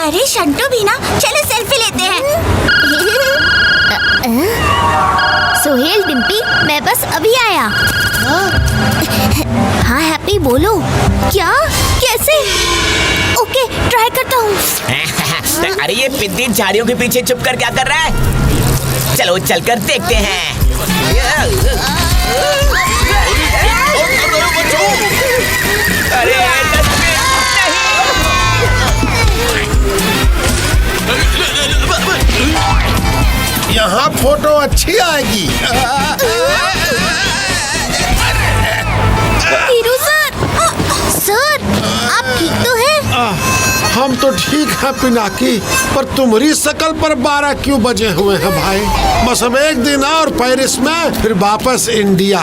अरे शंटू भी ना, चलो सेल्फी लेते हैं। सोहेल, डिम्पी, मैं बस अभी आया। हाँ हैप्पी, बोलो। क्या? कैसे? ओके, ट्राई करता हूँ। अरे ये पिद्दी झाड़ियों के पीछे छुप कर क्या कर रहा है? चलो चलकर देखते हैं। अरे यहाँ फोटो अच्छी आएगी। हीरो सर, सर आप ठीक तो हैं? हम तो ठीक है पिनाकी, पर तुम्हारी शकल पर 12 क्यों बजे हुए हैं भाई? बस अब एक दिन और पेरिस में, फिर वापस इंडिया।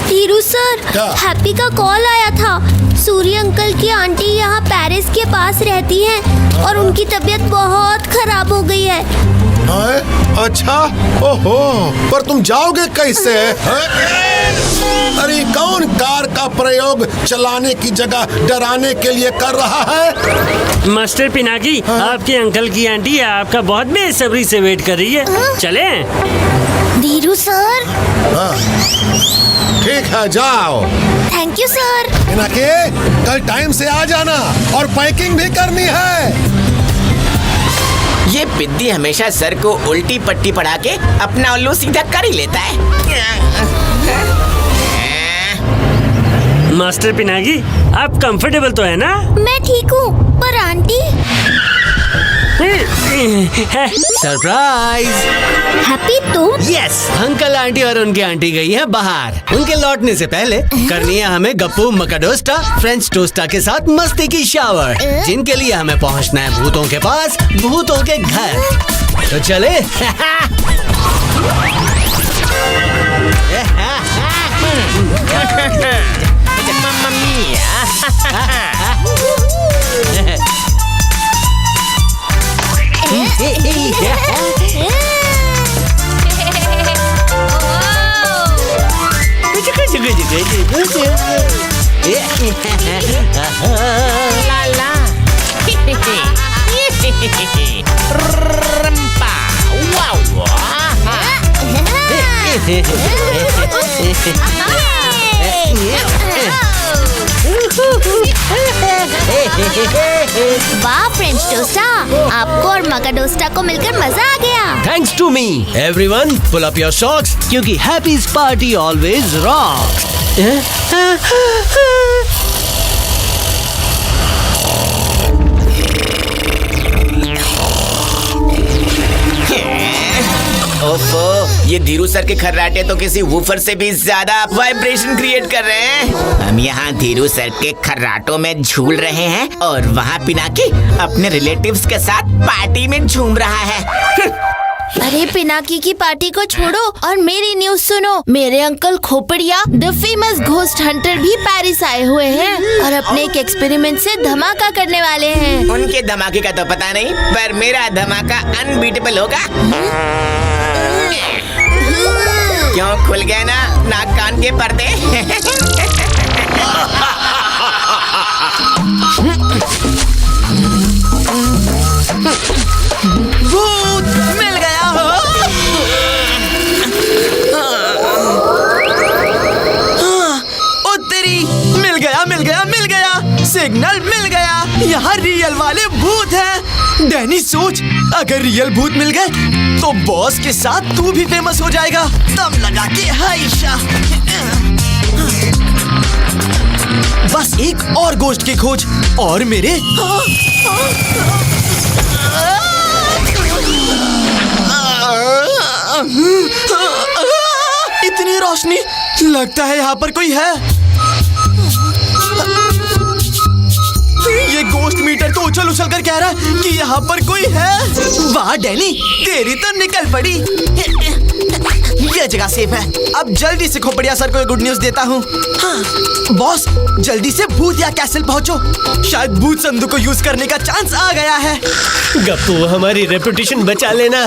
हीरो सर, हैप्पी का कॉल आया था। सूर्य अंकल की आंटी यहाँ पेरिस के पास रहती हैं और उनकी तबीयत बहुत खराब हो गई है। अच्छा, ओहो, पर तुम जाओगे कैसे? अरे कौन कार का प्रयोग चलाने की जगह डराने के लिए कर रहा है? मास्टर पिनाकी, आपके अंकल की आंटी आपका बहुत बेसब्री से वेट कर रही है। चलें? धीरू सर। ठीक है, जाओ। Thank you sir. पिनाकी, कल टाइम से आ जाना और पैकिंग भी करनी है। ये पिद्दी हमेशा सर को उल्टी पट्टी पढ़ा के अपना उल्लू सीधा कर ही लेता है। मास्टर पिनाकी, आप कंफर्टेबल तो है ना? मैं ठीक हूँ, पर आंटी। सरप्राइज! हैप्पी तुम? यस, अंकल आंटी और उनकी आंटी गई है बाहर। उनके लौटने से पहले करनी है हमें गप्पू मकाडोस्टा फ्रेंच टोस्टा के साथ मस्ती की शावर, जिनके लिए हमें पहुंचना है भूतों के पास, भूतों के घर। तो चले। वाह फ्रेंच टोस्टा, आपको और मकाडोस्टा को मिलकर मजा आ गया। Thanks to me. Everyone pull up your socks, क्योंकि हैप्पी's पार्टी ऑलवेज रॉक्स। ओफो, ये धीरू सर के खर्राटे तो किसी वूफर से भी ज्यादा वाइब्रेशन क्रिएट कर रहे हैं। हम यहाँ धीरू सर के खर्राटों में झूल रहे हैं और वहाँ पिनाकी अपने रिलेटिव्स के साथ पार्टी में झूम रहा है। अरे पिनाकी की पार्टी को छोड़ो और मेरी न्यूज सुनो। मेरे uncle Khopadiya the famous ghost hunter भी पेरिस आए हुए हैं और अपने एक एक्सपेरिमेंट से धमाका करने वाले हैं। उनके धमाके का तो पता नहीं, पर मेरा धमाका अनबीटेबल होगा। क्यों खुल गया ना नाक कान के पर्दे? भूत मिल गया हो। ओ तेरी, मिल गया मिल गया मिल गया, सिग्नल मिल गया। यहाँ रियल वाले भूत हैं। डैनी सोच, अगर रियल भूत मिल गए तो बॉस के साथ तू भी फेमस हो जाएगा। दम लगा के हाइशा। बस एक और गोश्त की खोज और मेरे इतनी रोशनी, लगता है यहाँ पर कोई है। ये गोश्त मीटर तो उछल उछल कर कह रहा है कि यहाँ पर कोई है। वाह डैनी, तेरी तो निकल पड़ी। ये जगह सेफ है। अब जल्दी से खोपड़िया सर को ये गुड न्यूज देता हूँ। हाँ, बॉस जल्दी से भूत या कैसल पहुँचो, शायद भूत संदूक को यूज करने का चांस आ गया है। गप्पू हमारी रेपुटेशन बचा लेना।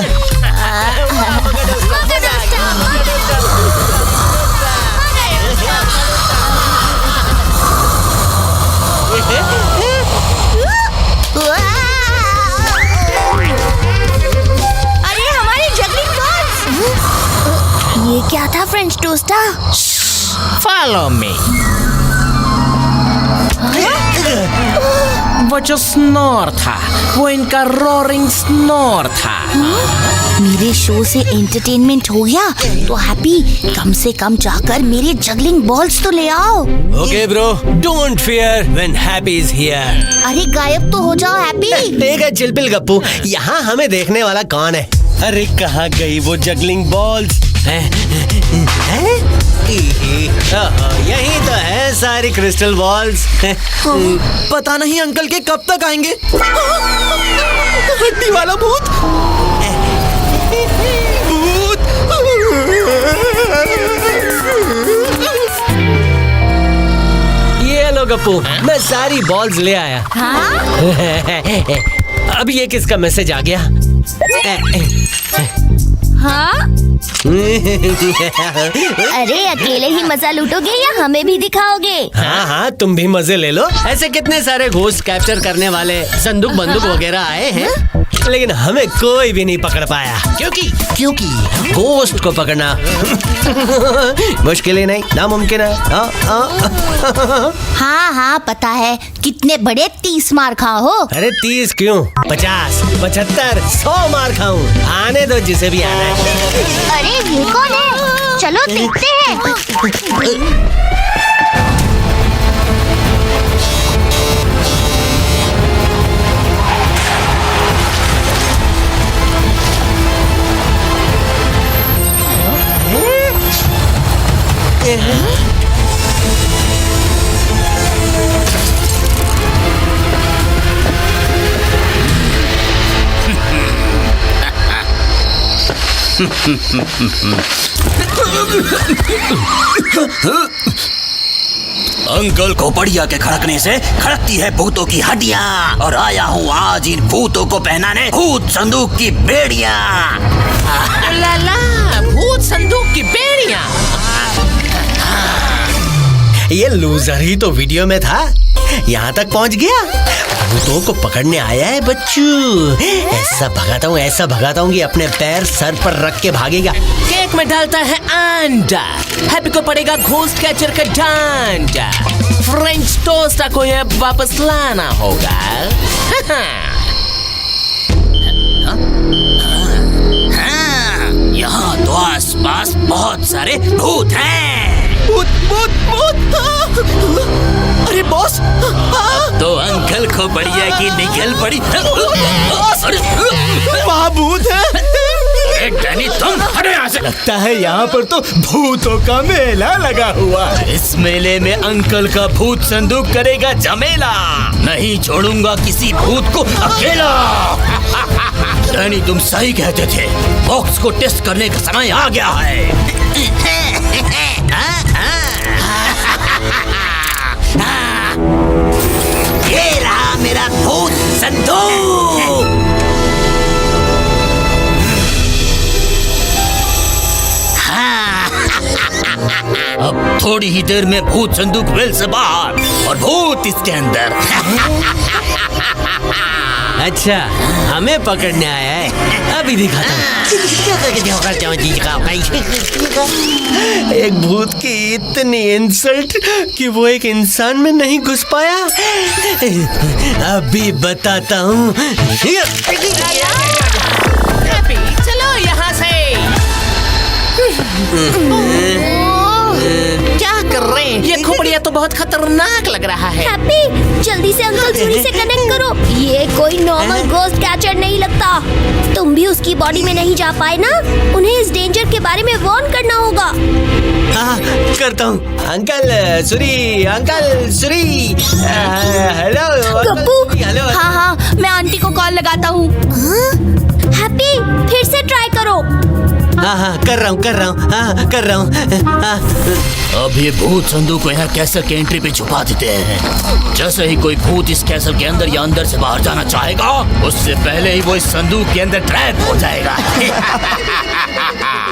अरे हमारे जगलिंग बॉल्स! ये क्या था फ्रेंच टोस्टा? Follow me. वो जो स्नोर था वो इनका रोरिंग स्नोर था। मेरे शो से एंटरटेनमेंट हो गया तो हैप्पी कम से कम जाकर मेरे जगलिंग बॉल्स तो ले आओ। Okay bro, don't fear when happy is here. अरे गायब तो हो जाओ हैप्पी। ठीक है चिलपिल गप्पू, यहाँ हमें देखने वाला कौन है? अरे कहाँ गई वो जगलिंग बॉल्स? यही तो है सारी क्रिस्टल बॉल्स। पता नहीं अंकल के कब तक आएंगे। हड्डी वाला भूत, भूत। ये लो गप्पू, मैं सारी बॉल्स ले आया। अब ये किसका मैसेज आ गया? हाँ? अरे अकेले ही मजा लूटोगे या हमें भी दिखाओगे? हाँ हाँ, तुम भी मजे ले लो। ऐसे कितने सारे घोस्ट कैप्चर करने वाले संदूक बंदूक वगैरह आए हैं, लेकिन हमें कोई भी नहीं पकड़ पाया। क्योंकि घोस्ट को पकड़ना मुश्किल ही नहीं, नामुमकिन है। हाँ हाँ पता है, कितने बड़े 30 मार खा हो। अरे 30 क्यों, 50, 75, 100 मार खाऊं। आने दो जिसे भी आना है। अरे ये कौन है? चलो देखते हैं। अंकल खोपड़िया के खड़कने से खड़कती है भूतों की हड्डियाँ, और आया हूँ आज इन भूतों को पहनाने भूत संदूक की बेड़ियाँ। लाला, भूत संदूक की बेड़ियाँ। ये लूजर ही तो वीडियो में था, यहाँ तक पहुँच गया। भूतों को पकड़ने आया है बच्चू। ऐसा भगाता हूँ कि अपने पैर सर पर रख के भागेगा। केक में डालता है अंडा, हैप्पी को पड़ेगा घोस्ट कैचर का डंडा। फ्रेंच टोस्टा को ये वापस लाना होगा। हाँ, यहाँ तो आसपास बहुत सारे भूत हैं। भूत भूत भूत। अरे बॉस, तो अंकल खोपड़िया की निकल पड़ी। वहाँ भूत है। डैनी तुम हटो यहाँ से। लगता है यहाँ पर तो भूतों का मेला लगा हुआ है। इस मेले में अंकल का भूत संदूक करेगा झमेला। नहीं छोड़ूंगा किसी भूत को अकेला। डैनी तुम सही कहते थे, बॉक्स को टेस्ट करने का समय आ गया है। ये रहा मेरा भूत संदूक। अब थोड़ी ही देर में भूत संदूक वेल से बाहर और भूत इसके अंदर। अच्छा, हमें पकड़ने आया है, अभी दिखाता हूँ। एक भूत की इतनी इंसल्ट कि वो एक इंसान में नहीं घुस पाया। अभी बताता हूँ। चलो यहाँ से। क्या कर रहे हैं? ये खोपड़िया तो बहुत खतरनाक लग रहा है। हैप्पी जल्दी से अंकल सुरी से कनेक्ट करो। ये कोई नॉर्मल घोस्ट कैचर नहीं लगता। तुम भी उसकी बॉडी में नहीं जा पाए ना, उन्हें इस डेंजर के बारे में वार्न करना होगा। हाँ, करता हूँ। अंकल सुरी, हेलो गप्पू। हेलो। हाँ हाँ, मैं आंटी को कॉल लगाता हूँ। हैप्पी फिर से ट्राई करो। हाँ कर रहा हूँ हाँ कर रहा हूँ। अब ये भूत संदूक को यहाँ कैसल के एंट्री पे छुपा देते हैं। जैसे ही कोई भूत इस कैसल के अंदर या अंदर से बाहर जाना चाहेगा, उससे पहले ही वो इस संदूक के अंदर ट्रैप हो जाएगा।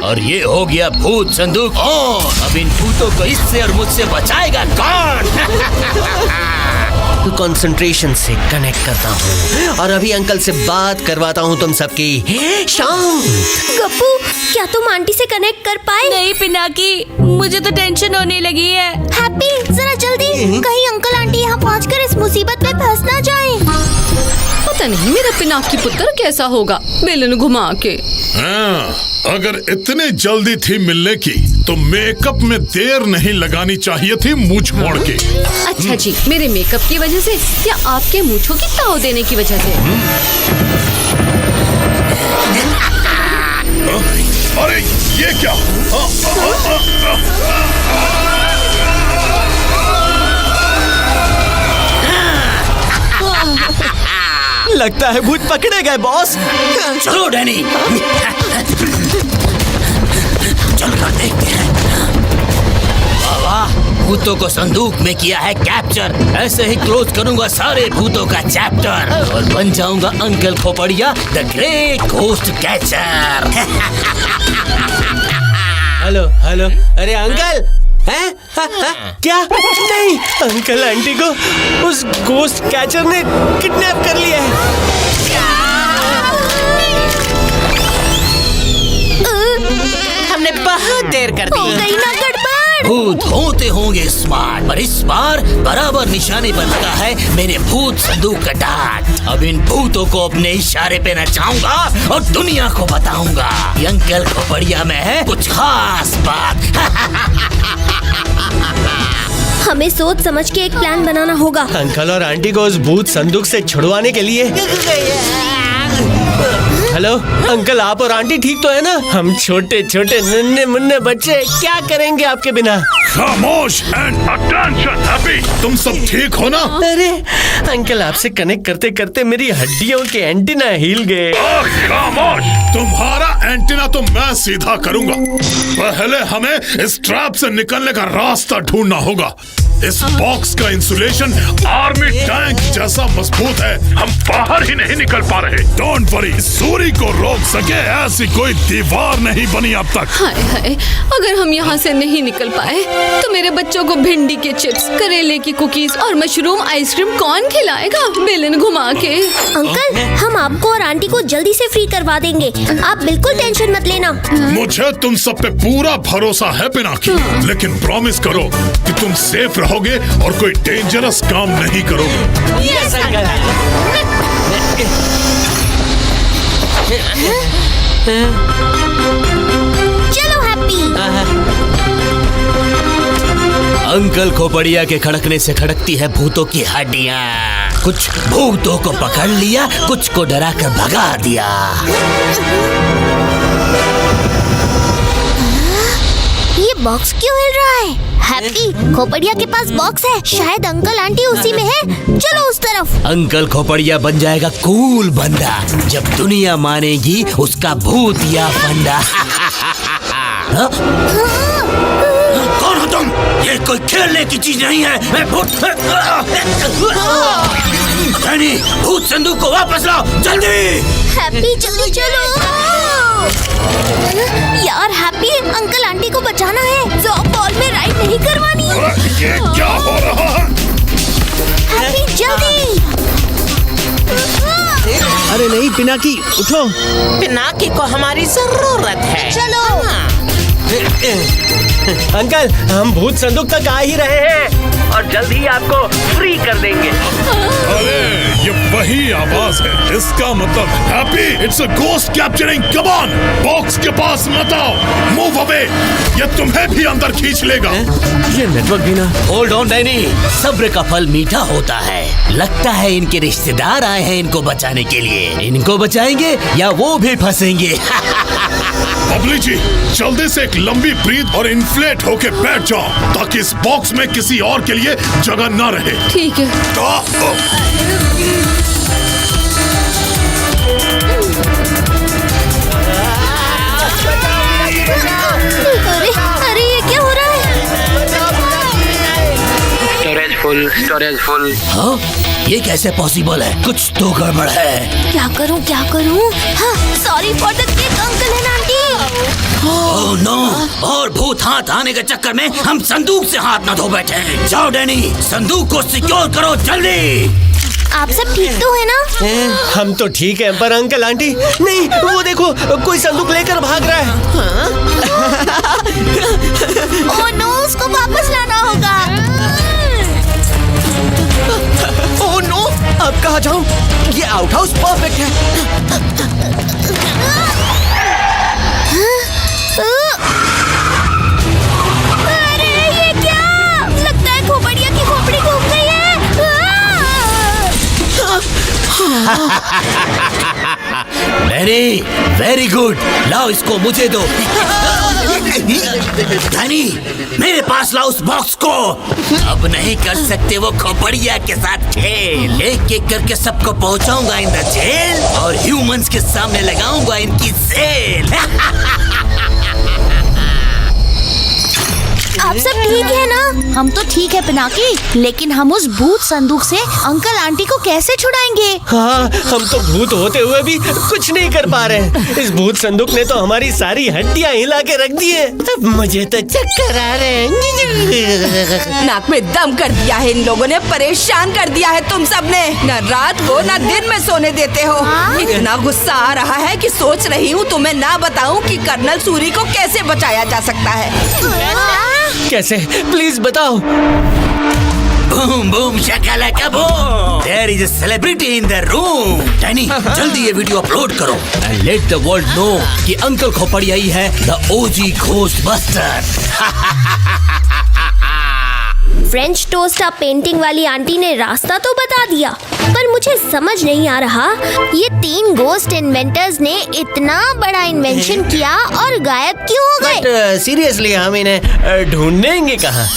और ये हो गया भूत संदूक ऑन। अब इन भूतों को इससे और मुझसे बचाएगा कौन? कंसंट्रेशन से कनेक्ट करता हूँ और अभी अंकल से बात करवाता हूँ तुम सबकी। शांत। गप्पू, क्या तुम आंटी से कनेक्ट कर पाए? नहीं पिनाकी, मुझे तो टेंशन होने लगी है। हैप्पी, जरा जल्दी, कहीं अंकल आंटी यहाँ पहुँचकर इस मुसीबत में फंस ना जाएं। पता नहीं मेरा पिनाकी पुत्र कैसा होगा बेलन घुमा के। हाँ, अगर इतनी जल्दी थी मिलने की तो मेकअप में देर नहीं लगानी चाहिए थी मूंछ मोड़ के। अच्छा जी, मेरे मेकअप की वजह से या आपके मूंछों की ताव देने की वजह से? अरे ये क्या? लगता है भूत पकड़े गए बॉस। चलो डैनी, चलकर देखते हैं। वाह, भूतों को संदूक में किया है कैप्चर। ऐसे ही क्लोज करूंगा सारे भूतों का चैप्टर और बन जाऊंगा uncle Khopadiya the great ghost catcher. Hello hello, अरे अंकल हैं? क्या? नहीं, अंकल आंटी को उस गोस्ट कैचर ने किडनैप कर लिया है। हमने बहुत देर कर दी। हो गई ना गड़बड़। भूत होते होंगे स्मार्ट, पर इस बार बराबर निशाने पर लगा है मेरे भूत संदूक का डांट। अब इन भूतों को अपने इशारे पे नचाऊंगा और दुनिया को बताऊंगा कि अंकल खोपड़िया में है कुछ खास बात। हमें सोच समझ के एक प्लान बनाना होगा। अंकल और आंटी को उस भूत संदूक से छुड़वाने के लिए। हेलो अंकल, आप और आंटी ठीक तो है ना? हम छोटे छोटे नन्हे मुन्ने बच्चे क्या करेंगे आपके बिना? खामोश एंड अटेंशन हैप्पी, तुम सब ठीक हो ना? अरे अंकल, आपसे कनेक्ट करते करते मेरी हड्डियों के एंटीना हिल गए। खामोश, तुम्हारा एंटीना तो मैं सीधा करूंगा। पहले हमें इस ट्रैप से निकलने का रास्ता ढूंढना होगा। इस बॉक्स का इंसुलेशन आर्मी टैंक जैसा मजबूत है, हम बाहर ही नहीं निकल पा रहे। डोंट वरी, सूरी को रोक सके ऐसी कोई दीवार नहीं बनी अब तक। हाय हाय, अगर हम यहाँ से नहीं निकल पाए तो मेरे बच्चों को भिंडी के चिप्स, करेले की कुकीज और मशरूम आइसक्रीम कौन खिलाएगा बेलन घुमा के? अंकल, हम आपको और आंटी को जल्दी से फ्री करवा देंगे, आप बिल्कुल टेंशन मत लेना। मुझे तुम सब पे पूरा भरोसा है पिनाकी, लेकिन प्रॉमिस करो कि तुम सेफ रहोगे और कोई डेंजरस काम नहीं करोगे। Yes uncle. चलो हैप्पी। अंकल खोपड़िया के खड़कने से खड़कती है भूतों की हड्डियाँ। कुछ भूतों को पकड़ लिया, कुछ को डरा कर भगा दिया। ये बॉक्स क्यों हिल रहा है? हैप्पी, खोपड़िया के पास बॉक्स है, शायद अंकल आंटी उसी में है। चलो उस तरफ। अंकल खोपड़िया बन जाएगा कूल बंदा जब दुनिया मानेगी उसका भूत या फंडा। हाँ? कौन हो तुम? ये कोई खेलने की चीज नहीं है। मैं भूत। डैनी, भूत संदूक को वापस लाओ जल्दी। हैप्पी जल्दी चलो। यार हैप्पी, अंकल आंटी को बचाना है, जॉब बॉल में राइड नहीं करवानी। ये क्या हो रहा है? हैप्पी जल्दी। अरे नहीं पिनाकी, उठो। पिनाकी को हमारी जरूरत है। चलो। अंकल, हम भूत संदूक तक आ ही रहे हैं और जल्दी ही आपको फ्री कर देंगे। अरे ये वही आवाज है, इसका मतलब happy, it's a ghost capturing. Come on, box के पास मत आओ, मूव अवे, ये तुम्हें भी अंदर खींच लेगा। ये नेटवर्क भी ना। होल्ड ऑन डैनी, सब्र का फल मीठा होता है। लगता है इनके रिश्तेदार आए हैं इनको बचाने के लिए। इनको बचाएंगे या वो भी फंसेंगे। बबली जी, जल्दी से एक लंबी ब्रीथ और इन्फ्लेट होके बैठ जाओ ताकि इस बॉक्स में किसी और के लिए जगह ना रहे। ठीक है। Full, storage full. हाँ? ये कैसे पॉसिबल है? कुछ तो गड़बड़ है। क्या करूं? हाँ, sorry for the kick uncle and aunty. Oh no! और भूत हाथ आने के चक्कर में हम संदूक से हाथ न धो बैठे हैं। जाओ डैनी, संदूक को सिक्योर करो जल्दी। आप सब ठीक तो है ना? हम तो ठीक हैं, पर अंकल आंटी नहीं, वो देखो कोई संदूक लेकर भाग रहा है। ओह नो, उसको वापस लाना होगा। ओह नो, अब कहाँ जाऊँ? ये आउट हाउस परफेक्ट है। अरे ये क्या? लगता है खोपड़िया की खोपड़ी घूम गई है। Danny, very good. लाओ इसको मुझे दो। डैनी, मेरे पास लाओ उस बॉक्स को। अब नहीं कर सकते वो खोपड़िया के साथ खेल। एक एक करके सबको पहुंचाऊंगा इन द जेल और ह्यूमंस के सामने लगाऊंगा इनकी सेल। आप सब ठीक है ना? हम तो ठीक है पिनाकी, लेकिन हम उस भूत संदूक से अंकल आंटी को कैसे छुड़ाएंगे? हाँ, हम तो भूत होते हुए भी कुछ नहीं कर पा रहे। इस भूत संदूक ने तो हमारी सारी हड्डियां हिला के रख दी है। अब मुझे तो चक्कर आ रहे हैं। नाक में दम कर दिया है इन लोगों ने, परेशान कर दिया है तुम सबने। न रात को न दिन में सोने देते हो। इतना गुस्सा आ रहा है कि सोच रही हूँ तुम्हें ना बताऊं कि कर्नल सूरी को कैसे बचाया जा सकता है। कैसे? प्लीज बताओ। Boom boom shakalaka boom. There is a celebrity in the room. Danny, जल्दी ये वीडियो अपलोड करो and let the world know कि अंकल खोपड़िया ही है the OG Ghostbuster। French toast painting वाली आंटी ने रास्ता तो बता दिया, पर मुझे समझ नहीं आ रहा ये 3 गोस्ट इन्वेंटर्स ने इतना बड़ा इन्वेंशन किया और गायब क्यों हो गए? सीरियसली हम इन्हें ढूंढेंगे कहाँ?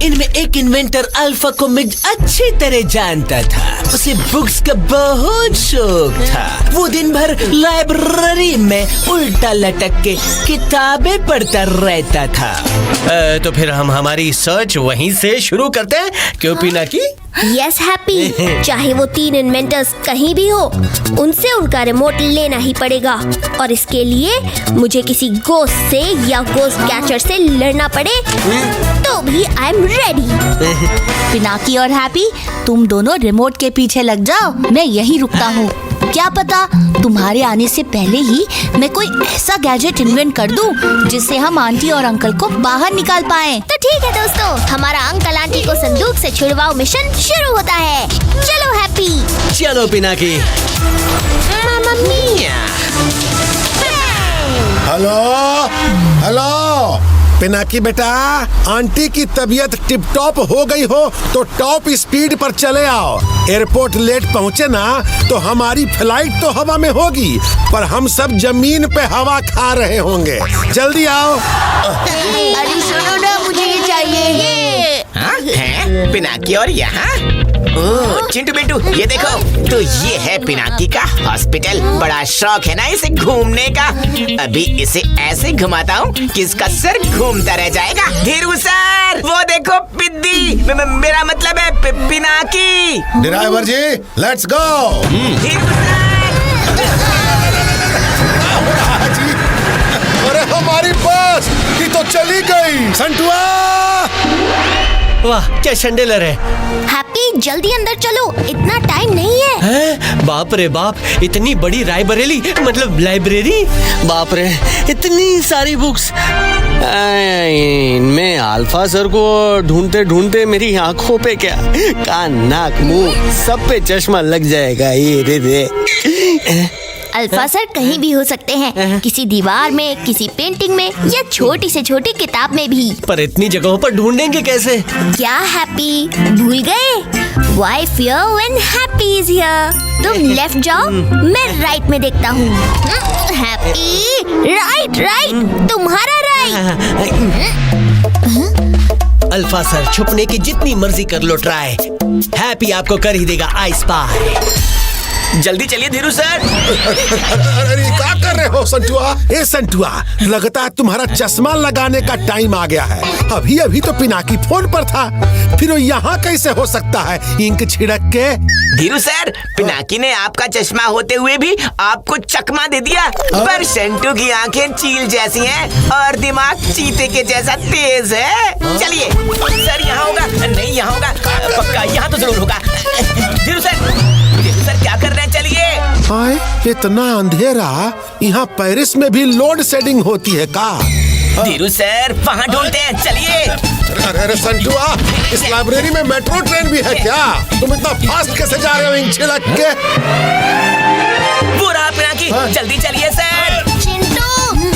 इनमें एक इन्वेंटर अल्फा को मैं अच्छी तरह जानता था। उसे बुक्स का बहुत शौक था। वो दिन भर लाइब्रेरी में उल्टा लटक के किताबें पढ़ता रहता था। तो फिर हम हमारी सर्च वहीं से शुरू करते हैं, क्यों पिनाकी? यस हैप्पी, चाहे वो 3 इन्वेंटर्स कहीं भी हो, उनसे उनका रिमोट लेना ही पड़ेगा। और इसके लिए मुझे किसी गोस्ट से या गोस्ट कैचर से लड़ना पड़े तो भी आई एम रेडी। पिनाकी और हैप्पी, तुम दोनों रिमोट के पीछे लग जाओ, मैं यहीं रुकता हूँ। क्या पता तुम्हारे आने से पहले ही मैं कोई ऐसा गैजेट इन्वेंट कर दूं जिससे हम आंटी और अंकल को बाहर निकाल पाएं। तो ठीक है दोस्तों, हमारा अंकल आंटी को संदूक से छुड़वाओ मिशन शुरू होता है। चलो हैप्पी। चलो पिनाकी। हेलो हेलो पिनाकी बेटा, आंटी की तबीयत टिप टॉप हो गई हो तो टॉप स्पीड पर चले आओ। एयरपोर्ट लेट पहुँचे ना तो हमारी फ्लाइट तो हवा में होगी, पर हम सब जमीन पे हवा खा रहे होंगे। जल्दी आओ। अरे सुनो ना, मुझे ये चाहिए। हाँ? है? पिनाकी और यहाँ? ओह चिंटू बेटू, ये देखो। तो ये है पिनाकी का हॉस्पिटल। बड़ा शौक है ना इसे घूमने का। अभी इसे ऐसे घुमाता हूँ कि इसका सर घूमता रह जाएगा। धीरू सर, वो देखो पिद्दी, मेरा मतलब है Pinaki. Driver ji, let's go. Dhiru sir. अरे हमारी बस की तो चली गई। संटुआ, वाह क्या शंडेलर है। हैप्पी, जल्दी अंदर चलो, इतना टाइम नहीं है। हैं? बाप रे बाप, इतनी बड़ी रायबरेली, मतलब लाइब्रेरी। बाप रे, इतनी सारी बुक्स। इनमें अल्फा सर को ढूंढते ढूंढते मेरी आंखों पे क्या, कान नाक मुंह सब पे चश्मा लग जाएगा। ये रे अल्फा सर कहीं भी हो सकते हैं, किसी दीवार में, किसी पेंटिंग में, या छोटी से छोटी किताब में भी। पर इतनी जगहों पर ढूंढेंगे कैसे? क्या हैप्पी, भूल गए? Why fear when happy is here? तुम लेफ्ट जाओ, मैं राइट में देखता हूँ। हैप्पी, राइट राइट, तुम्हारा राइट। अल्फा सर, छुपने की जितनी मर्जी कर लो ट्राई, हैप्पी आपको कर ही देगा आई स्पाई। जल्दी चलिए धीरू सर। अरे क्या कर रहे हो संटुआ? ए संटुआ, लगता है तुम्हारा चश्मा लगाने का टाइम आ गया है। अभी अभी तो पिनाकी फोन पर था, फिर वो यहाँ कैसे हो सकता है इंक छिड़क के? धीरू सर, पिनाकी ने आपका चश्मा होते हुए भी आपको चकमा दे दिया। पर संटू की आंखें चील जैसी हैं और दिमाग चीते के जैसा तेज है। चलिए सर, यहाँ होगा नहीं, यहाँ होगा पक्का, यहाँ तो जरूर होगा। धीरू सर क्या कर रहे हैं? चलिए। हाय, इतना अंधेरा, यहाँ पेरिस में भी लोड शेडिंग होती है का? धीरू सर वहाँ ढूंढते हैं, चलिए। अरे संटुआ, इस लाइब्रेरी में मेट्रो ट्रेन भी है क्या? तुम इतना फास्ट कैसे जा रहे हो इंक छिड़क के? वो रहा पिनाकी, जल्दी चलिए सर। चिंटू,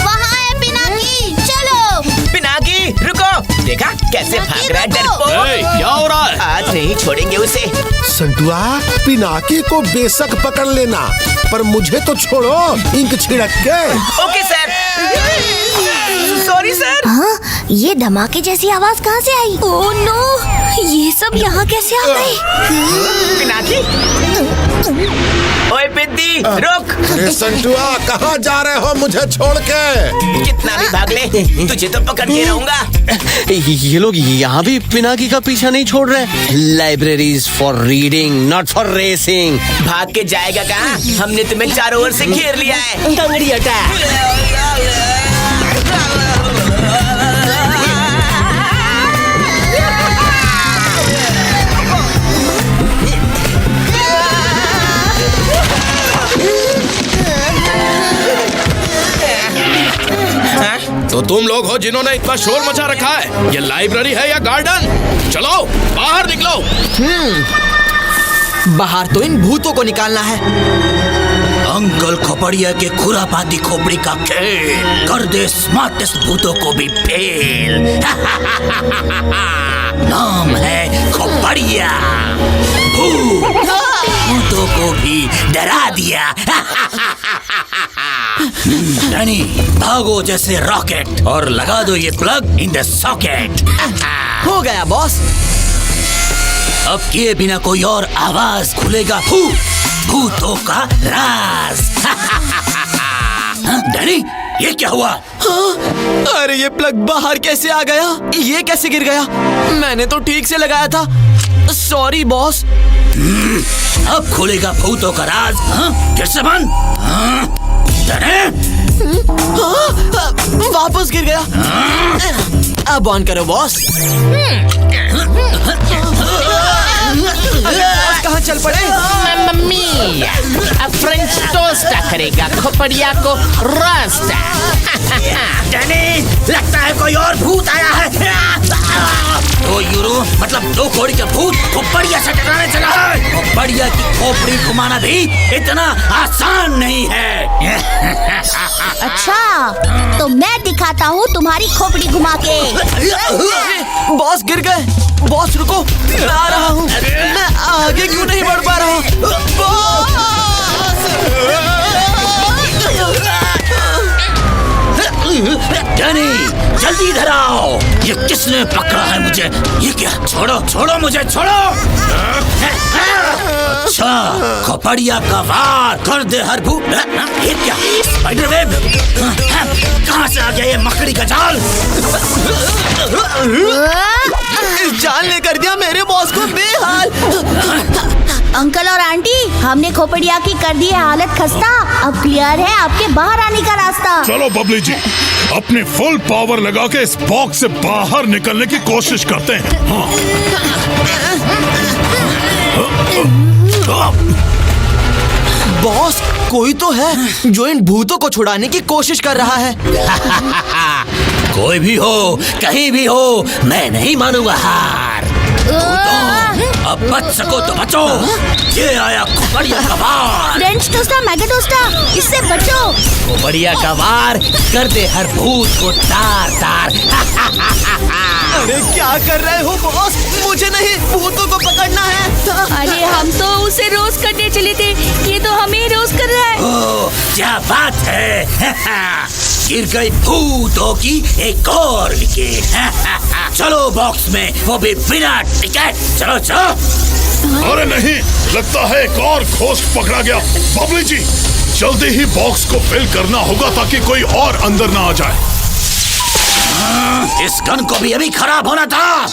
वहाँ है पिनाकी, चलो। पिनाकी रुको, देखा कैसे भाग रहा है डरपोक। क्या हो रहा है? आज नहीं छोड़ेंगे उसे। संटुआ, पिनाकी को बेशक पकड़ लेना, पर मुझे तो छोड़ो इंक छिड़क के। Okay sir. Sorry sir. हाँ, ये धमाके जैसी आवाज कहाँ से आई? ओह नो, ये सब यहाँ कैसे आ गए? पिनाकी, ओए पिद्दी रुक। अरे संटुआ, कहाँ जा रहे हो मुझे छोड़ के? कितना भी भाग ले, तुझे तो पकड़ के रहूंगा। ये लोग यहाँ भी पिनाकी का पीछा नहीं छोड़ रहे। Libraries for reading, not for racing. भाग के जाएगा कहाँ? हमने तुम्हें चारों ओर से घेर लिया है। टंगड़ी हटा। तो तुम लोग हो जिन्होंने इतना शोर मचा रखा है। ये लाइब्रेरी है या गार्डन? चलो बाहर निकलो। बाहर तो इन भूतों को निकालना है। अंकल खोपड़िया के खुरापाती खोपड़ी का खेल कर दे स्मार्टेस्ट भूतों को भी फेल। नाम है खोपड़िया, भूतों को भी डरा दिया। डैनी, भागो जैसे रॉकेट और लगा दो ये प्लग इन द सॉकेट। हो गया बॉस। अब किए बिना कोई और आवाज खुलेगा भूतों का राज। डैनी, ये क्या हुआ? अरे ये प्लग बाहर कैसे आ गया? ये कैसे गिर गया? मैंने तो ठीक से लगाया था। Sorry boss. अब खुलेगा भूतों का राज। फिर से बंद। वापस गिर गया। अब ऑन करो बॉस। बॉस कहाँ चल पड़े? मम्मी, अब फ्रेंच टोस्ट करेगा खोपड़िया को रोस्ट। डैनी, लगता है कोई और भूत आया है। 2 यूरो मतलब 2 कौड़ी का भूत खोपड़िया से टकराने चला है। खोपड़िया की खोपड़ी घुमाना भी इतना आसान नहीं है। अच्छा, तो मैं दिखाता हूँ तुम्हारी खोपड़ी घुमा के। बॉस गिर गए। बॉस रुको, मैं आ रहा हूँ। मैं आगे क्यों नहीं बढ़ पा रहा हूँ? डैनी, जल्दी इधर आओ। ये किसने पकड़ा है मुझे? ये क्या? छोड़ो छोड़ो मुझे, छोड़ो। अच्छा, खोपड़िया का वार कर दे हर भूत। ये क्या? Spider web? कहाँ से आ गया ये मकड़ी का जाल? इस जाल ने कर दिया मेरे बॉस को बेहाल। अंकल और आंटी, हमने खोपड़िया की कर दी है हालत खस्ता। अब क्लियर है आपके बाहर आने का रास्ता। चलो बबली जी, अपनी फुल पावर लगा के इस बॉक्स से बाहर निकलने की कोशिश करते हैं। बॉस, कोई तो है जो इन भूतों को छुड़ाने की कोशिश कर रहा है। कोई भी हो, कहीं भी हो, मैं नहीं मानूंगा हार। अब बच सको तो बचो। ये आया खोपड़िया का वार। फ्रेंच टोस्टा, मैगी टोस्टा, इससे बचो। खोपड़िया का वार कर दे हर भूत को तार तार। अरे क्या कर रहे हो बॉस? मुझे नहीं, भूतों को पकड़ना है। अरे हम तो उसे रोस्ट करने चले थे, ये तो हमें रोस्ट कर रहा है। ओह, क्या बात है। गिर गई भूतों की एक और विकेट। चलो बॉक्स में, वो भी बिना टिकट। चलो चलो। अरे नहीं, लगता है एक और घोस्ट पकड़ा गया। बबली जी, जल्दी ही बॉक्स को फिल करना होगा ताकि कोई और अंदर ना आ जाए। इस गन को भी अभी खराब होना था।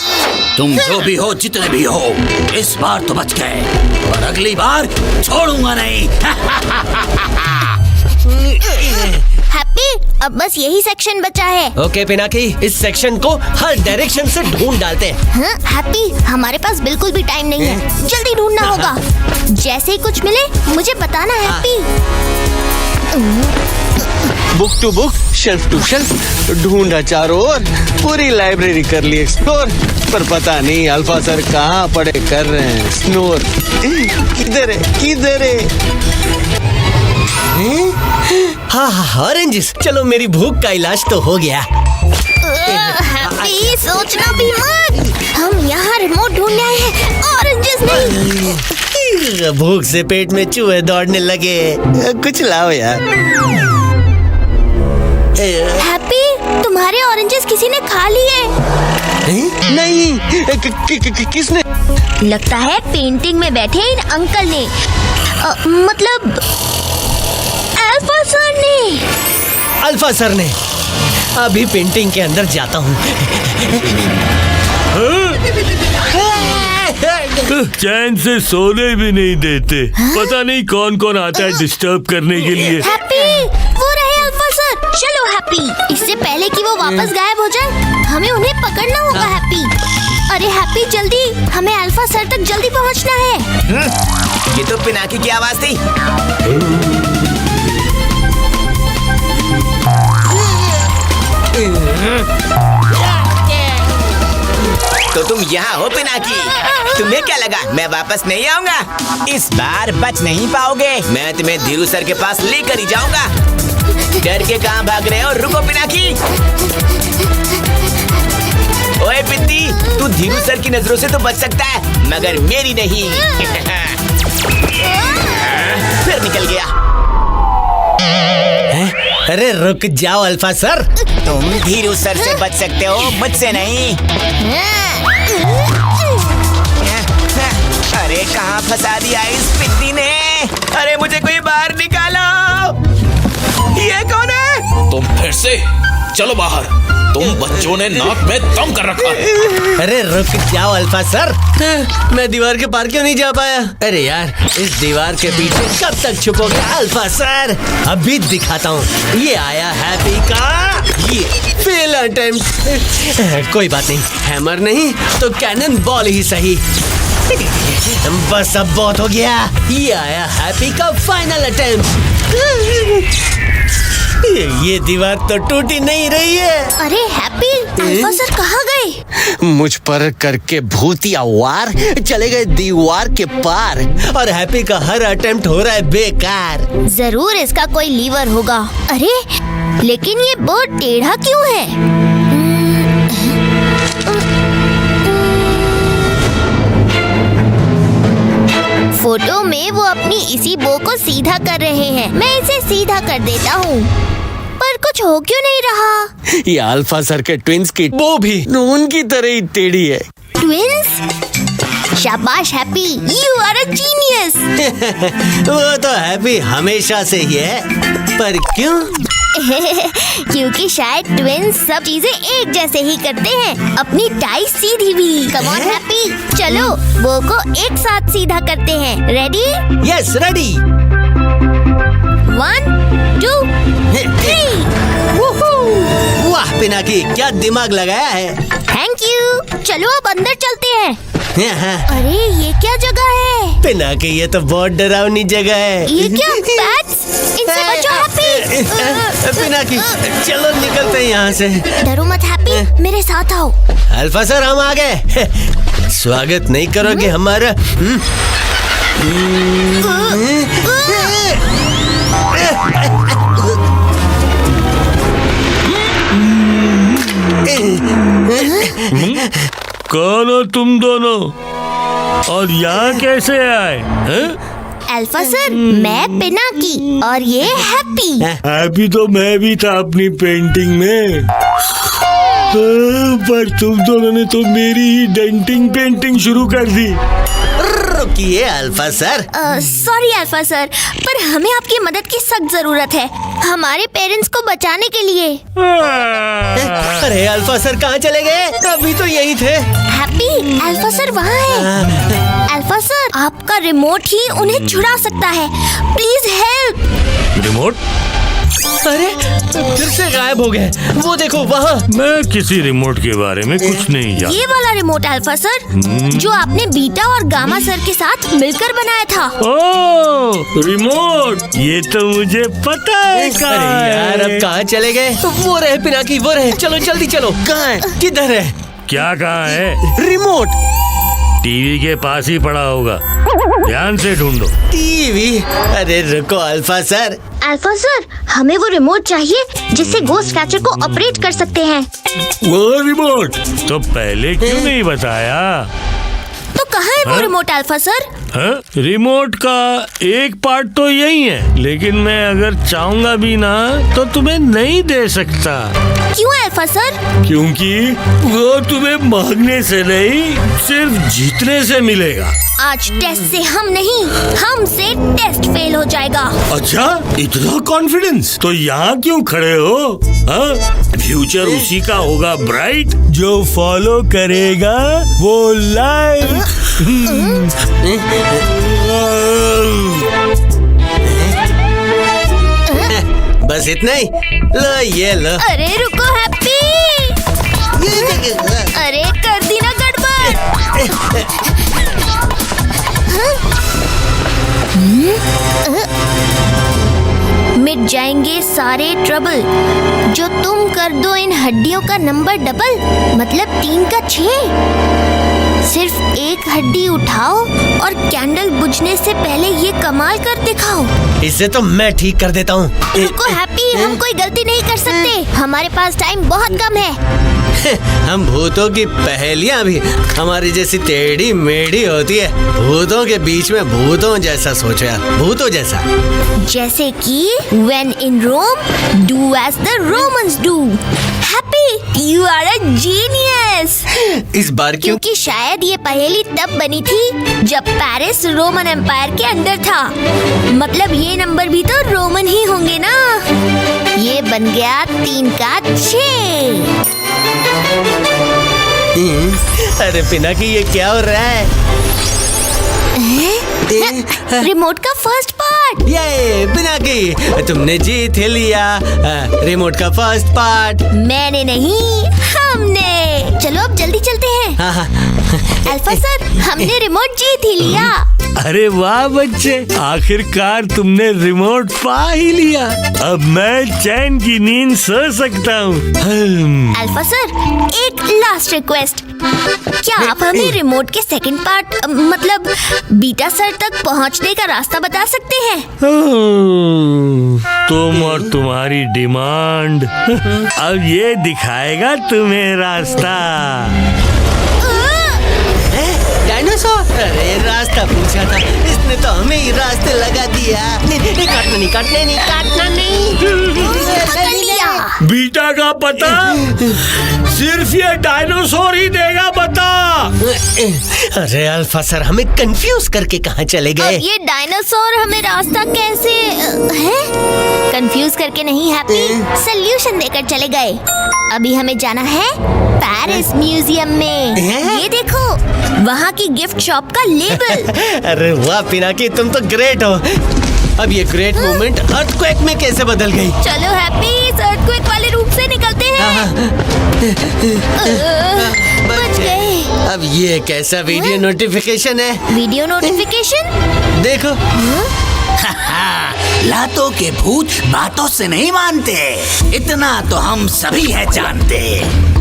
तुम जो भी हो, जितने भी हो, इस बार तो बच गए, और अगली बार छोड़ूंगा नहीं। हैप्पी, अब बस यही सेक्शन बचा है। ओके पिनाकी, इस सेक्शन को हर डायरेक्शन से ढूंढ डालते हैं। हाँ, हैप्पी, हमारे पास बिल्कुल भी टाइम नहीं है, जल्दी ढूंढना होगा। जैसे ही कुछ मिले मुझे बताना Happy. Book to book, shelf to shelf ढूंढा चारों ओर, पूरी लाइब्रेरी कर ली एक्सप्लोर, पर पता नहीं अल्फा सर कहाँ पड़े कर रहे हैं स्नोर। किधर है? हाँ ऑरेंजेस, चलो मेरी भूख का इलाज तो हो गया। हैप्पी, सोचना भी मत, हम यहाँ रिमोट ढूंढने आए हैं, ऑरेंजेस नहीं। भूख से पेट में चूहे दौड़ने लगे, कुछ लाओ यार। हैप्पी, तुम्हारे ऑरेंजेस किसी ने खा लिए। नहीं, किसने? लगता है पेंटिंग में बैठे इन अंकल ने, मतलब अल्फा सर ने। अल्फा सर ने? अभी पेंटिंग के अंदर जाता हूँ। चैन से सोने भी नहीं देते। पता नहीं कौन कौन आता है डिस्टर्ब करने के लिए। हैप्पी, वो रहे अल्फा सर। चलो हैप्पी, इससे पहले कि वो वापस गायब हो जाए, हमें उन्हें पकड़ना होगा। हैप्पी, अरे हैप्पी जल्दी, हमें अल्फा सर तक जल्दी पहुंचना है। ये तो पिनाकी की आवाज थी। तो तुम यहाँ हो पिनाकी? तुम्हें क्या लगा मैं वापस नहीं आऊंगा? इस बार बच नहीं पाओगे, मैं तुम्हें धीरू सर के पास लेकर ही जाऊंगा। डर के कहाँ भाग रहे हो? रुको पिनाकी। ओए पित्ती, तू धीरू सर की नजरों से तो बच सकता है, मगर मेरी नहीं। फिर निकल गया। अरे रुक जाओ अल्फा सर। तुम धीरू सर से बच सकते हो, मुझसे नहीं। अरे कहाँ फंसा दिया इस पित्ती ने? अरे मुझे कोई बाहर निकालो। ये कौन है? तुम फिर से? चलो बाहर, तुम बच्चों ने नाक में दम कर रखा है। अरे रुक जाओ अल्फा सर। मैं दीवार के पार क्यों नहीं जा पाया? अरे यार, इस दीवार के पीछे कब तक छुपोगे अल्फा सर? अभी दिखाता हूँ। ये आया हैप्पी का ये फेल अटेम्प्ट। कोई बात नहीं, हैमर नहीं तो कैनन बॉल ही सही। बस अब बहुत हो गया। ये आया हैप्पी का फाइनल अटेम्प्ट। ये दीवार तो टूटी नहीं रही है। अरे हैप्पी, अल्फा सर कहाँ गए? मुझ पर करके भूतिया वार चले गए दीवार के पार, और हैप्पी का हर अटेम्प्ट हो रहा है बेकार। जरूर इसका कोई लीवर होगा। अरे लेकिन ये बोर्ड टेढ़ा क्यों है? फोटो में वो अपनी इसी बो को सीधा कर रहे हैं। मैं इसे सीधा कर देता हूँ, पर कुछ हो क्यों नहीं रहा? ये अल्फा सर के ट्विंस की बो भी नून की तरह ही टेढ़ी है। ट्विंस? शाबाश Happy, you are a genius. वो तो हैप्पी हमेशा से ही है, पर क्यों? क्योंकि शायद ट्विंस सब चीजें एक जैसे ही करते हैं, अपनी टाई सीधी भी। कम ऑन हैप्पी, चलो वो को एक साथ सीधा करते हैं। रेडी? Yes ready. 1 2 3। वाह पिनाकी, क्या दिमाग लगाया है। Thank you. चलो अब अंदर चलते हैं। अरे ये क्या जगह है? पिनाकी, ये तो बहुत डरावनी जगह है। ये क्या बैट्स? इनसे बचो हैप्पी। पिनाकी, चलो निकलते हैं यहाँ से। डरो मत हैप्पी, मेरे साथ आओ। अल्फा सर, हम आ गए। स्वागत नहीं करोगे हमारा? कौन हो तुम दोनों और यहाँ कैसे आए हैं? अल्फा सर, मैं पिनाकी और ये हैप्पी। हैप्पी तो मैं भी था अपनी पेंटिंग में, पर तुम दोनों ने तो मेरी ही डेंटिंग पेंटिंग शुरू कर दी। रुकिए alpha sir. Sorry alpha sir, पर हमें आपकी मदद की सख्त जरूरत है, हमारे पेरेंट्स को बचाने के लिए। अरे अल्फा सर कहाँ चले गए? अभी तो यही थे। हैप्पी, अल्फा सर वहाँ है। अल्फा सर, आपका रिमोट ही उन्हें छुड़ा सकता है, प्लीज हेल्प। रिमोट? अरे फिर से गायब हो गए। वो देखो वहाँ। मैं किसी रिमोट के बारे में कुछ नहीं जानता। ये वाला रिमोट अल्फा सर, जो आपने बीटा और गामा सर के साथ मिलकर बनाया था। ओह, रिमोट, ये तो मुझे पता है। अरे यार अब कहाँ चले गए? वो रहे पिनाकी, वो रहे। चलो जल्दी चलो। कहाँ है? किधर है? क्या कहाँ है? रिमोट टीवी के पास ही पड़ा होगा, ध्यान से ढूंढो। टीवी? अरे रुको अल्फा सर। अल्फा सर, हमें वो रिमोट चाहिए जिससे गोस्ट कैचर को ऑपरेट कर सकते हैं। वो रिमोट तो पहले क्यों नहीं बताया? तो कहाँ है वो रिमोट अल्फा सर? हाँ? रिमोट का एक पार्ट तो यही है, लेकिन मैं अगर चाहूंगा भी ना तो तुम्हें नहीं दे सकता। क्यों अल्फा सर? क्योंकि वो तुम्हें मांगने से नहीं, सिर्फ जीतने से मिलेगा। आज टेस्ट से हम नहीं, हमसे टेस्ट फेल हो जाएगा। अच्छा, इतना कॉन्फिडेंस? तो यहाँ क्यों खड़े हो? फ्यूचर उसी का होगा ब्राइट, जो फॉलो करेगा वो लाइफ। बस इतना ही? लो ये लो। अरे रुको हैप्पी, अरे कर दी ना गड़बड़। मिट जाएंगे सारे ट्रबल, जो तुम कर दो इन हड्डियों का नंबर डबल, मतलब 3 का 6। सिर्फ एक हड्डी उठाओ और कैंडल बुझने से पहले ये कमाल कर दिखाओ। इसे तो मैं ठीक कर देता हूँ। रुको हैप्पी, हम कोई गलती नहीं कर सकते, हमारे पास टाइम बहुत कम है। हम भूतों की पहेलियाँ भी हमारी जैसी टेढ़ी मेढ़ी होती है। भूतों के बीच में भूतों जैसा सोचो यार, भूतों जैसा। जैसे कि when in Rome, do as the Romans do. Happy, you are a genius. इस बार क्यों? क्योंकि शायद ये पहेली तब बनी थी जब पेरिस रोमन एम्पायर के अंदर था, मतलब ये नंबर भी तो रोमन ही होंगे ना। ये बन गया 3 का 6। अरे पिनाकी ये क्या हो रहा है? रिमोट का फर्स्ट पार्ट। ये पिनाकी, तुमने जीत ही लिया रिमोट का फर्स्ट पार्ट। मैंने नहीं, हमने। चलो अब जल्दी चलते हैं। अल्फा सर, हमने रिमोट जीत ही लिया। अरे वाह बच्चे, आखिरकार तुमने रिमोट पा ही लिया। अब मैं चैन की नींद सो सकता हूँ। अल्फा सर, एक लास्ट रिक्वेस्ट, क्या आप हमें रिमोट के सेकंड पार्ट मतलब बीटा सर तक पहुँचने का रास्ता बता सकते हैं? तुम और तुम्हारी डिमांड अब ये दिखाएगा तुम्हें रास्ता। डायनासोर? अरे रास्ता पूछा था, इसने तो हमें ही रास्ते लगा दिया। नहीं काटना नहीं, काटना नहीं, काटना नहीं। बीटा का पता सिर्फ ये डायनासोर ही देगा बता। अरे अल्फा सर, हमें कंफ्यूज करके कहाँ चले गए? अब ये डायनासोर हमें रास्ता कैसे है? कंफ्यूज करके नहीं हैप्पी, सल्यूशन देकर चले गए। अभी हमें जाना है पेरिस म्यूजियम में। ये देखो, वहाँ की गिफ्ट शॉप का लेबल। अरे वाह पिनाकी, तुम तो ग्रेट हो। अब ये ग्रेट मोमेंट अर्थक्वेक में कैसे बदल गई? चलो हैप्पी, इस अर्थक्वेक वाले रूप से निकलते हैं। बच गए। अब ये कैसा वीडियो नोटिफिकेशन है? Video notification? देखो। लातों के भूत बातों से नहीं मानते, इतना तो हम सभी है जानते।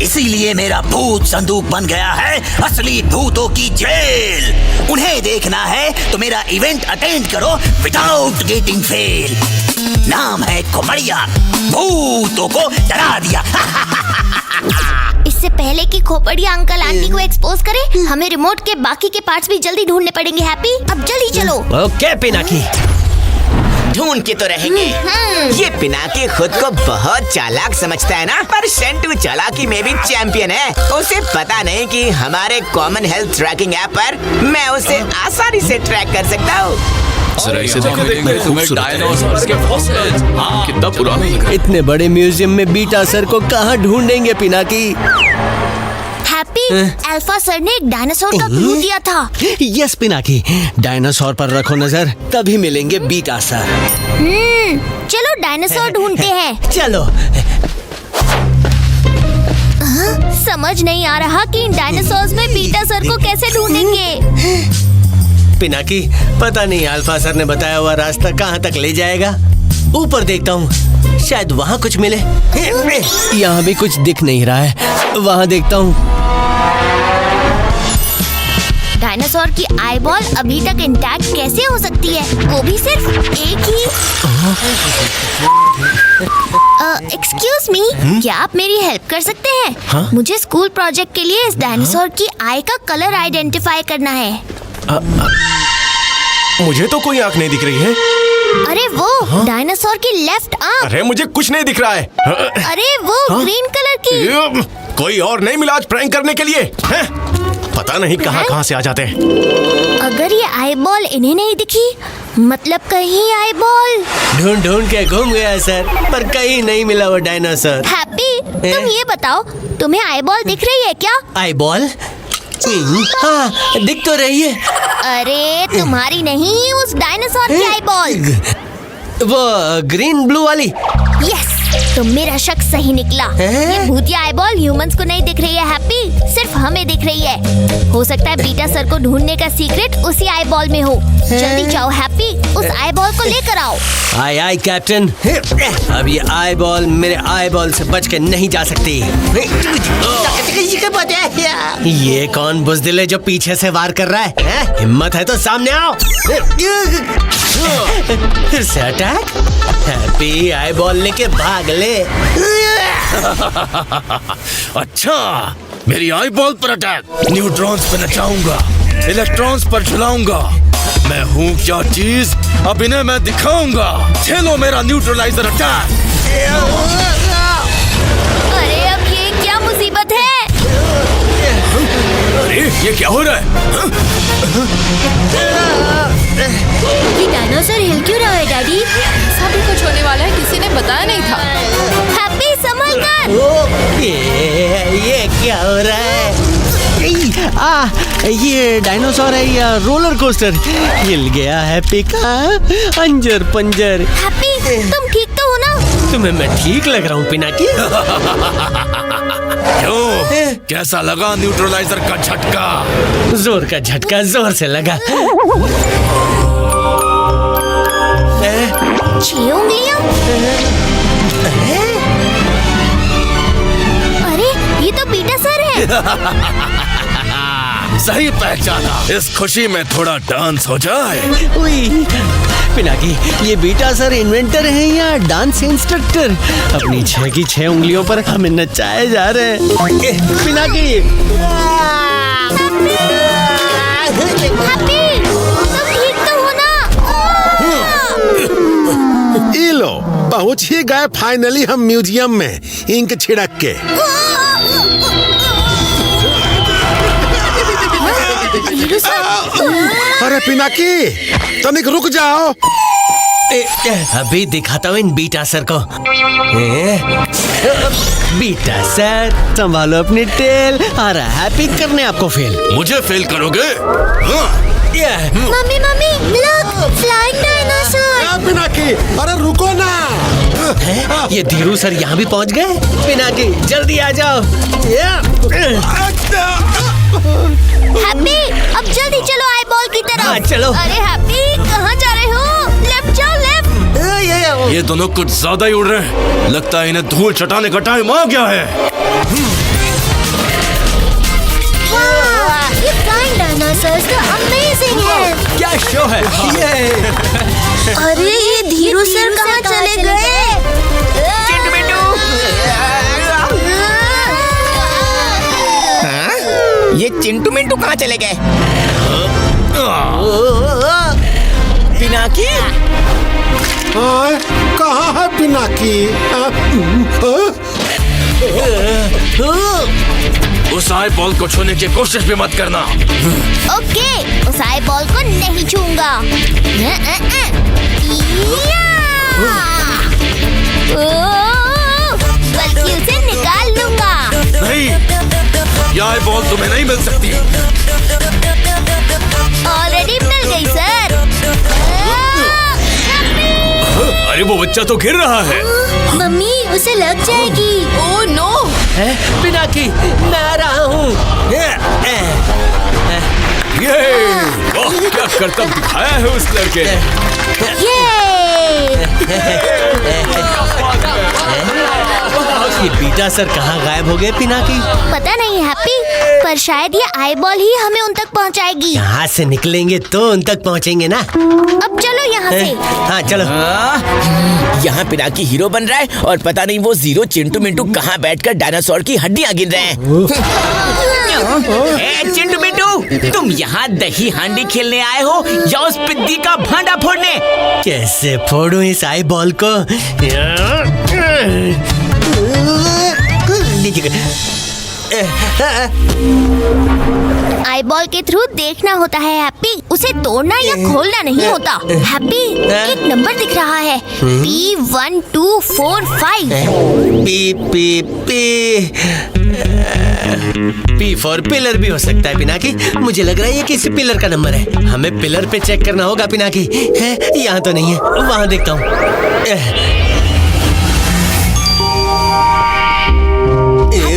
इसीलिए मेरा भूत संदूक बन गया है असली भूतों की जेल। उन्हें देखना है तो मेरा इवेंट अटेंड करो विदाउट गेटिंग फेल। नाम है खोपड़िया, भूतों को डरा दिया। इससे पहले कि खोपड़िया अंकल आंटी को एक्सपोज करे, हमें रिमोट के बाकी के पार्ट्स भी जल्दी ढूंढने पड़ेंगे। हैप्पी, अब जल्दी चलो। ओके पिनाकी। ढूंढ के तो रहेंगे। ये पिनाकी खुद को बहुत चालाक समझता है ना, पर शेंटू चालाकी में भी चैंपियन है। उसे पता नहीं कि हमारे कॉमन हेल्थ ट्रैकिंग ऐप पर मैं उसे आसानी से ट्रैक कर सकता हूँ। कितना पुराना लग रहा है। इतने बड़े म्यूजियम में बीटा सर को कहाँ ढूंढेंगे पिनाकी? हैप्पी, अल्फा सर ने एक डायनासोर का क्लू दिया था। यस पिनाकी, डायनासोर पर रखो नजर, तभी मिलेंगे बीटा सर। चलो डायनासोर ढूंढते हैं। चलो। समझ नहीं आ रहा कि इन डायनासोर्स में बीटा सर को कैसे ढूंढेंगे। पिनाकी, पता नहीं अल्फा सर ने बताया हुआ रास्ता कहाँ तक ले जाएगा। ऊपर देखता हूँ, शायद वहाँ कुछ मिले। यहाँ भी कुछ दिख नहीं रहा है। वहाँ देखता हूँ। डायनासोर की आईबॉल अभी तक इंटैक्ट कैसे हो सकती है, वो भी सिर्फ एक ही। एक्सक्यूज मी, क्या आप मेरी हेल्प कर सकते हैं? हाँ? मुझे स्कूल प्रोजेक्ट के लिए इस डायनासोर की आई का कलर आइडेंटिफाई करना है। मुझे तो कोई आंख नहीं दिख रही है। अरे वो डायनासोर की लेफ्ट आंख। अरे मुझे कुछ नहीं दिख रहा है। अरे वो ग्रीन कलर की। कोई और नहीं मिला आज प्रैंक करने के लिए है? पता नहीं कहाँ से आ जाते हैं। अगर ये आईबॉल इन्हें नहीं दिखी, मतलब कहीं आईबॉल ढूंढ के घूम गया सर, पर कहीं नहीं मिला वो डायनासोर। हैप्पी, तुम ये बताओ, तुम्हें आईबॉल दिख रही है क्या? आईबॉल? हाँ, दिख तो रही है। अरे तुम्हारी नहीं, उस डायनासोर की आईबॉल। वो ग्रीन ब्लू वाली। यस, तो मेरा शक सही निकला। ये भूतिया आईबॉल ह्यूमंस को नहीं दिख रही है हैप्पी, सिर्फ हमें दिख रही है। हो सकता है बीटा सर को ढूंढने का सीक्रेट उसी आईबॉल में हो। जल्दी जाओ हैप्पी, उस आईबॉल को लेकर आओ। आई कैप्टन। अब ये आईबॉल मेरे आईबॉल से बच के नहीं जा सकती। ये कौन बुज़दिल है जो पीछे से वार कर रहा है? हिम्मत है तो सामने आओ। फिर से अटैक। हैप्पी, आईबॉल लेके भाग ले। अच्छा, मेरी आईबॉल पर अटैक। न्यूट्रॉन्स पर नचाऊंगा, इलेक्ट्रॉन्स पर झुलाऊंगा। मैं हूँ क्या चीज, अब इन्हें मैं दिखाऊंगा। खेलो मेरा न्यूट्रलाइजर अटैक। अरे अब ये क्या मुसीबत है? अरे ये क्या हो रहा है? ये डायनासोर हिल क्यों रहा है डैडी? सभी कुछ होने वाला है, किसी ने बताया नहीं था। हैप्पी, संभल कर। ये क्या हो रहा है? ये डायनासोर है या रोलर कोस्टर? हिल गया हैप्पी का अंजर पंजर। हैप्पी, तुम ठीक तो हो ना? तुम्हें मैं ठीक लग रहा हूँ पिनाकी? क्यों, कैसा लगा न्यूट्रलाइजर का झटका? जोर का झटका जोर से लगा। 6 उंगलियां? अरे ये तो बीटा सर है। सही पहचाना। इस खुशी में थोड़ा डांस हो जाए। उई, पिनाकी, ये बीटा सर इन्वेंटर हैं या डांस इंस्ट्रक्टर? अपनी 6 की 6 उंगलियों पर हमें नचाए जा रहे हैं। पिनाकी, हैप्पी, तुम ठीक तो हो ना? ई लो, पहुंच ही गए फाइनली हम म्यूजियम में, इंक छिड़क के। अरे पिनाकी, तनिक रुक जाओ। अभी दिखाता हूँ इन बीटा सर को। बीटा सर, संभालो अपनी टेल। आ रहा हैप्पी करने आपको फेल। मुझे फेल करोगे? Mummy mummy, look, flying dinosaur. Pinaki, अरे रुको ना। ये धीरू सर यहाँ भी पहुँच गए। पिनाकी, जल्दी आ जाओ। हैप्पी, अब जल्दी चलो आईबॉल की तरफ। हाँ, चलो। अरे हैप्पी, कहाँ जा रहे हो? लेफ्ट जाओ, लेफ्ट। ये दोनों कुछ ज्यादा ही उड़ रहे हैं। लगता है इन्हें धूल चटाने का टाइम आ गया है। ये फ्लाइंग डायनासोर्स तो अमेजिंग है। क्या शो है ये? अरे ये धीरू सर कहाँ चले गए? मिंटू कहाँ चले गए? पिनाकी? कहाँ है पिनाकी? उस आई बॉल को छूने की कोशिश भी मत करना। ओके, उस आई बॉल को नहीं छूंगा। बल्कि उसे निकाल लूंगा। नहीं, यह आई बॉल तुम्हें नहीं मिल सकती। ऑलरेडी मिल गई सर। अरे वो बच्चा तो गिर रहा है। मम्मी, उसे लग जाएगी। Oh no. पिनाकी, मैं आ रहा हूँ। ये वाह, क्या करतब दिखाया है उस लड़के ने। ये बीटा सर कहाँ गायब हो गए पिनाकी? पता नहीं हैप्पी, पर शायद ये आई बॉल ही हमें उन तक पहुंचाएगी। यहाँ से निकलेंगे तो उन तक पहुँचेंगे ना। अब चलो यहाँ से। हाँ चलो। यहाँ पिनाकी हीरो बन रहा है और पता नहीं वो जीरो चिंटू मिंटू कहाँ बैठकर डायनासोर की हड्डियाँ गिन रहे हैं। ए, चिंटू मिंटू, तुम यहाँ दही हांडी खेलने आए हो या उस पिद्दी का भांडा फोड़ने? कैसे फोड़ूं इस आई बॉल को? आई बॉल के थ्रू देखना होता है हैप्पी, उसे तोड़ना या खोलना नहीं होता। हैप्पी, एक नंबर दिख रहा है, P1245। P फॉर पिलर भी हो सकता है पिनाकी। मुझे लग रहा है ये किसी पिलर का नंबर है। हमें पिलर पे चेक करना होगा पिनाकी। है यहाँ तो नहीं है, वहाँ देखता हूँ।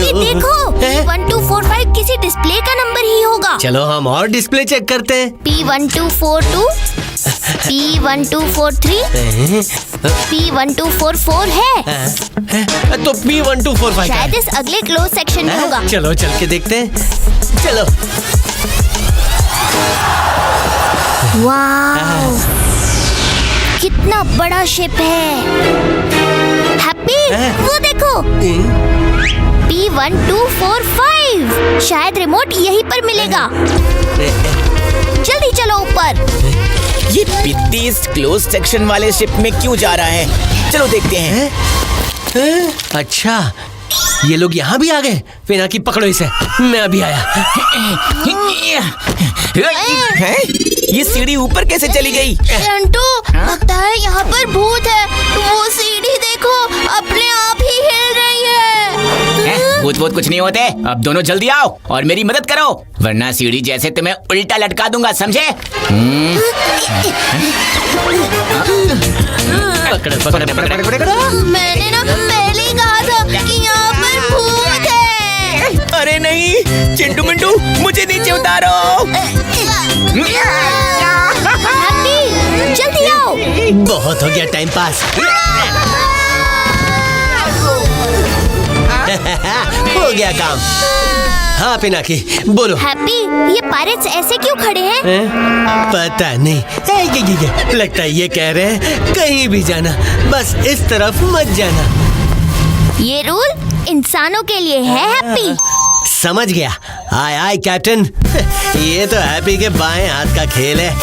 देखो, P1245 किसी डिस्प्ले का नंबर ही होगा। चलो हम और डिस्प्ले चेक करते हैं। P1242, P1243, P1244 है। तो P1245 शायद इस अगले क्लोज सेक्शन में होगा। चलो चल के देखते हैं। चलो। वाव, कितना बड़ा शिप है। हैप्पी, वो देखो, P1245। शायद रिमोट यहीं पर मिलेगा। जल्दी चलो ऊपर। ये पिद्दी इस क्लोज सेक्शन वाले शिप में क्यों जा रहा है? चलो देखते हैं। अच्छा, ये लोग यहाँ भी आ गए। पिनाकी पकड़ो इसे, मैं अभी आया। है? ये सीढ़ी ऊपर कैसे चली गई? चिंटू, लगता है यहाँ पर भूत है। वो सीढ़ी देखो, अपने आप ही हिल रही है। भूत भूत कुछ नहीं होते। अब दोनों जल्दी आओ और मेरी मदद करो, वरना सीढ़ी जैसे तुम्हें उल्टा लटका दूंगा, समझे? मैंने ना पहले ही कहा था कि यहाँ पर भूत है। अरे नहीं, चिंटू मिंटू, मुझे नीचे उतारो। हैप्पी, जल्दी आओ। बहुत हो गया टाइम पास। हो गया काम। हाँ पिनाकी, बोलो। हैप्पी, ये पायरेट्स ऐसे क्यों खड़े हैं? पता नहीं। ये लगता है ये कह रहे हैं कहीं भी जाना, बस इस तरफ मत जाना। ये रूल इंसानों के लिए है हैप्पी। समझ गया। आय आय कैप्टन। ये तो हैप्पी के बाएं हाथ का खेल है।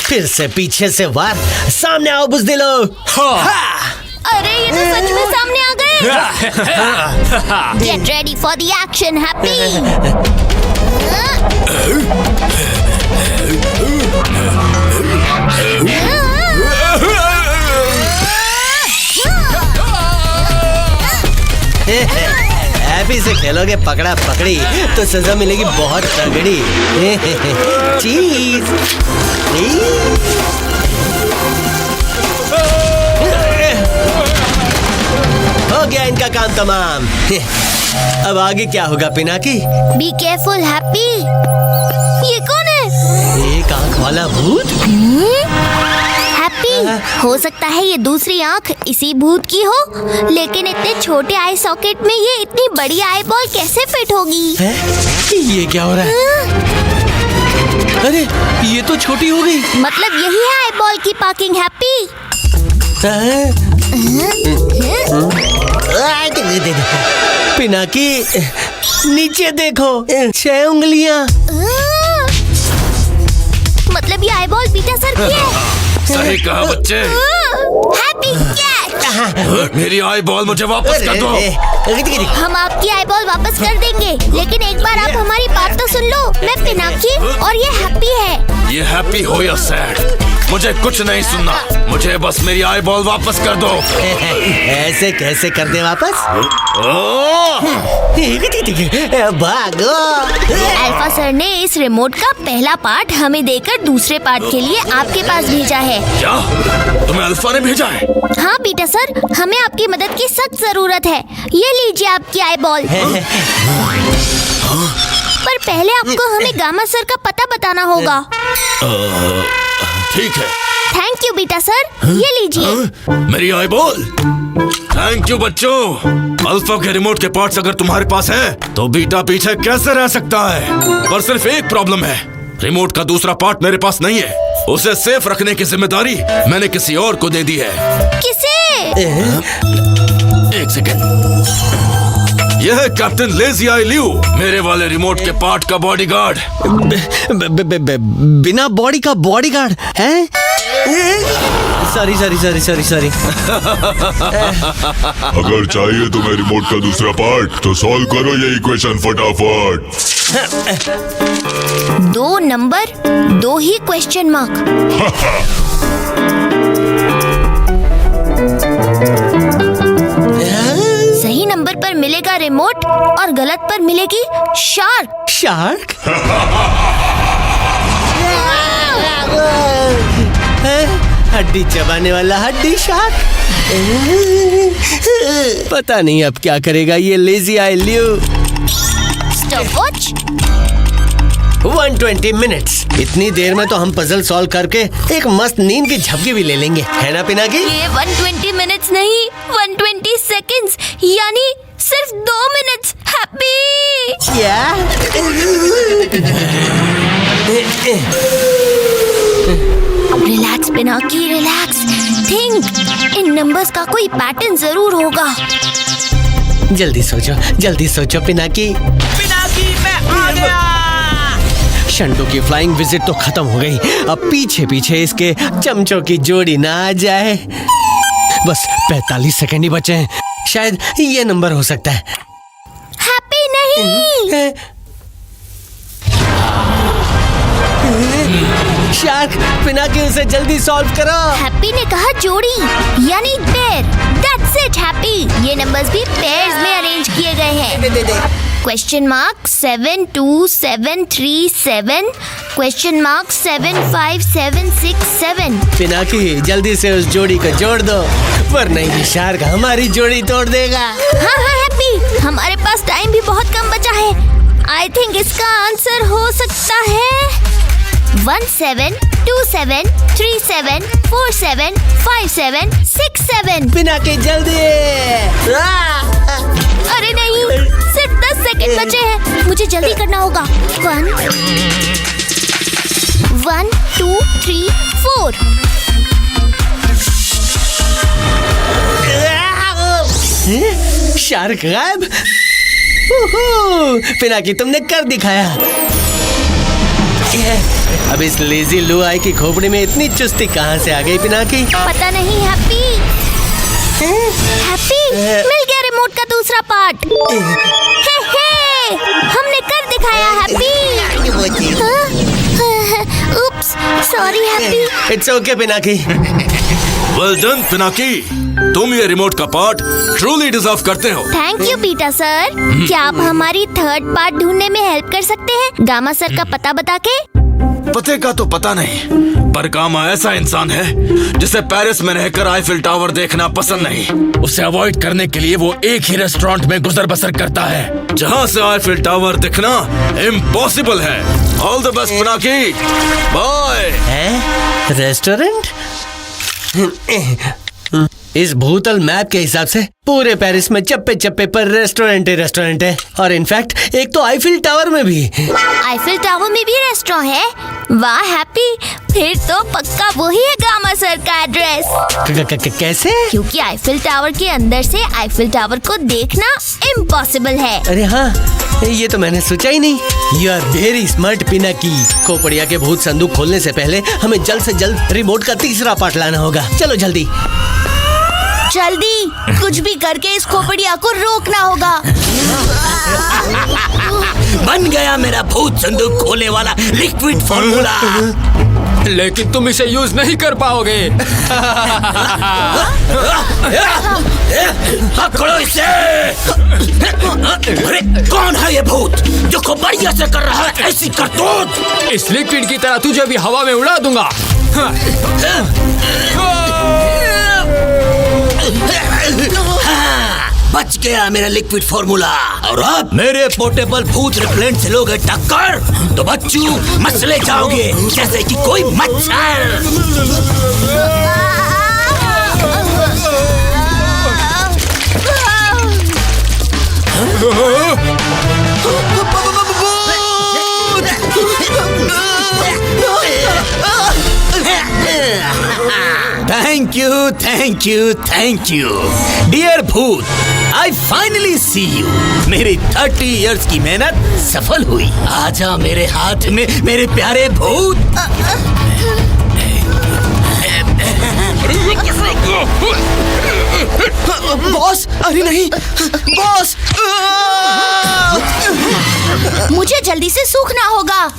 फिर से पीछे से वार। सामने आओ बुज़दिलो। अरे ये तो सच में सामने आ गए। Get ready for the action, happy. Happy से खेलोगे पकड़ा पकड़ी तो सजा मिलेगी बहुत तगड़ी। चीज। हो गया इनका काम तमाम। अब आगे क्या होगा पिनाकी? Be careful, happy. ये कौन है? एक आंख वाला भूत? हैप्पी, हो सकता है ये दूसरी आंख इसी भूत की हो, लेकिन इतने छोटे आई सॉकेट में ये इतनी बड़ी आई बॉल कैसे फिट होगी? ये क्या हो रहा है? अरे ये तो छोटी हो गई। मतलब यही है आई बॉल की पार्किंग, हैप्पी। पिनाकी, नीचे देखो, 6 उंगलियां। मतलब ये आईबॉल बीटा सर की है। सही कहा बच्चे। Happy cat. मेरी आई बॉल मुझे वापस कर दो। हम आपकी आईबॉल वापस कर देंगे, लेकिन एक बार आप हमारी बात तो सुन लो। मैं पिनाकी और ये हैप्पी है। ये हैप्पी हो या सैड, मुझे कुछ नहीं सुनना। मुझे बस मेरी आई बॉल वापस कर दो। ऐसे कैसे कर दे वापस? भागो। अल्फा सर ने इस रिमोट का पहला पार्ट हमें देकर दूसरे पार्ट के लिए आपके पास भेजा है। क्या तुम्हें अल्फा ने भेजा है? हाँ बीटा सर, हमें आपकी मदद की सख्त जरूरत है। ये लीजिए आपकी आईबॉल। पर पहले आपको हमें गामा सर का पता बताना होगा। ठीक है। थैंक यू बीटा सर, ये लीजिए। मेरी आई बॉल। थैंक यू बच्चों। अल्फा के रिमोट के पार्ट्स अगर तुम्हारे पास हैं, तो बीटा पीछे कैसे रह सकता है? पर सिर्फ एक प्रॉब्लम है, रिमोट का दूसरा पार्ट मेरे पास नहीं है। उसे सेफ रखने की जिम्मेदारी मैंने किसी और को दे दी है। किसे? एक सेकेंड। यह है कैप्टन लेजी आई लियू, मेरे वाले रिमोट के पार्ट का बॉडीगार्ड। बिना बॉडी का बॉडीगार्ड है? सॉरी। अगर चाहिए तुम्हें रिमोट का दूसरा पार्ट, तो सॉल्व करो ये इक्वेशन फटाफट। 2 नंबर 2 ही क्वेश्चन मार्क। सही नंबर पर मिलेगा रिमोट और गलत पर मिलेगी शार्क। शार्क? हड्डी चबाने वाला हड्डी शार्क। पता नहीं अब क्या करेगा ये lazy I Liu. Stopwatch. 120 minutes. इतनी देर में तो हम पजल सॉल्व करके एक मस्त नींद की झपकी भी ले लेंगे, है ना पिनाकी? ये 120 मिनट्स नहीं, 120 सेकंड्स, यानी सिर्फ 2 मिनट्स। हैप्पी। क्या? Relax Pinaki, relax. थिंक, इन नंबर्स का कोई पैटर्न जरूर होगा। जल्दी सोचो पिनाकी। पिनाकी मैं आ गया। शंटू की फ्लाइंग विजिट तो खत्म हो गई। अब पीछे पीछे इसके चमचों की जोड़ी ना आ जाए। बस 45 सेकंड ही बचे हैं, शायद ये नंबर हो सकता है। हैप्पी नहीं। शार्क, पिनाकी उसे जल्दी सॉल्व करो। हैप्पी ने कहा जोड़ी, यानी पेयर। That's it happy. ये नंबर्स भी पेयर्स में अरेंज किए गए हैं। Question mark 72737, question mark 75767। Pinaki जल्दी से उस जोड़ी को जोड़ दो, वरना ये शार्क हमारी जोड़ी तोड़ देगा। हाँ हैप्पी, हमारे पास टाइम भी बहुत कम बचा है। आई थिंक इसका आंसर हो सकता है 172737475767। पिनाकी जल्दी। अरे नहीं, सिर्फ 10 सेकंड बचे हैं, मुझे जल्दी करना होगा। 1 2 3 4। शार्क गायब। पिनाकी तुमने कर दिखाया। अब इस लेजी लू आई की खोपड़ी में इतनी चुस्ती कहाँ से आ गई पिनाकी? पता नहीं हैप्पी। मिल गया रिमोट का दूसरा पार्ट। हमने कर दिखाया happy. Oops, sorry happy. It's okay Pinaki. Well done Pinaki, तुम ये रिमोट का पार्ट ट्रूली डिजर्व करते हो। Thank you Peter sir. क्या आप हमारी थर्ड पार्ट ढूंढने में हेल्प कर सकते हैं, गामा सर का पता बता के? पते का तो पता नहीं, पर गामा ऐसा इंसान है जिसे पेरिस में रहकर आईफिल टावर देखना पसंद नहीं। उसे अवॉइड करने के लिए वो एक ही रेस्टोरेंट में गुजर बसर करता है, जहाँ से आईफिल टावर दिखना इम्पॉसिबल है। All the best Pinaki, bye. Restaurant? इस भूतल मैप के हिसाब से पूरे पेरिस में चप्पे चप्पे पर रेस्टोरेंट है और इनफैक्ट एक तो आईफिल टावर में भी। आईफिल टावर में भी रेस्टोरेंट है? वाह हैप्पी, फिर तो पक्का वही है गामा सर का एड्रेस। कैसे? क्योंकि आईफिल टावर के अंदर से आईफिल टावर को देखना इम्पॉसिबल है। अरे हाँ, ये तो मैंने सोचा ही नहीं। You are very smart Pinaki. Khopadiya के भूत संदूक खोलने से पहले हमें जल्द से जल्द रिमोट का तीसरा पार्ट लाना होगा। चलो जल्दी जल्दी, कुछ भी करके इस खोपड़िया को रोकना होगा। बन गया मेरा भूत संदूक खोलने वाला लिक्विड फॉर्मूला। लेकिन तुम इसे यूज नहीं कर पाओगे। पकड़ो इसे। अरे कौन है ये भूत जो खोपड़िया से कर रहा है ऐसी करतूत? इस लिक्विड की तरह तुझे भी हवा में उड़ा दूंगा। बच गया मेरा लिक्विड फॉर्मूला। और अब मेरे पोर्टेबल भूत रिपेलेंट से लोगे टक्कर तो बच्चू मसले जाओगे जैसे कि कोई मच्छर। थैंक यू डियर भूत। I finally see you. मेरी 30 इयर्स की मेहनत सफल हुई। आजा मेरे हाथ में मेरे प्यारे भूत। बॉस, अरे नहीं बॉस। मुझे जल्दी से सूखना होगा।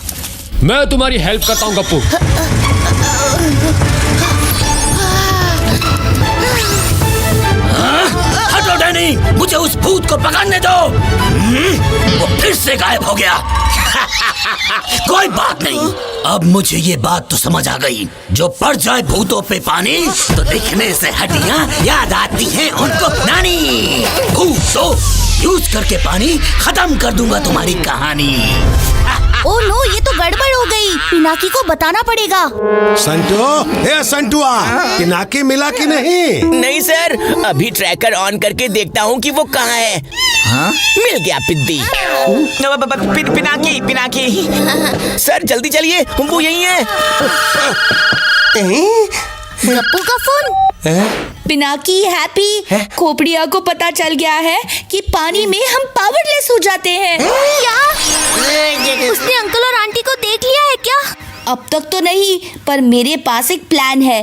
मैं तुम्हारी हेल्प करता हूँ गप्पू। हटो डैनी, मुझे उस भूत को पकड़ने दो। वो फिर से गायब हो गया। कोई बात नहीं, अब मुझे ये बात तो समझ आ गई। जो पड़ जाए भूतों पे पानी तो दिखने से हड्डियां याद आती हैं उनको नानी। भूतों यूज करके पानी खत्म कर दूंगा तुम्हारी कहानी। ओ नो, ये तो गड़बड़ हो गई। पिनाकी को बताना पड़ेगा। संटुआ, पिनाकी मिला कि नहीं? नहीं सर, अभी ट्रैकर ऑन करके देखता हूँ कि वो कहाँ है। हाँ? मिल गया पिद्दी। पिनाकी सर जल्दी चलिए, वो यही है। गप्पू का फोन। पिनाकी, हैप्पी, खोपड़िया को पता चल गया है कि पानी में हम पावरलेस हो जाते हैं। क्या? उसने अंकल और आंटी को देख लिया है क्या? अब तक तो नहीं, पर मेरे पास एक प्लान है।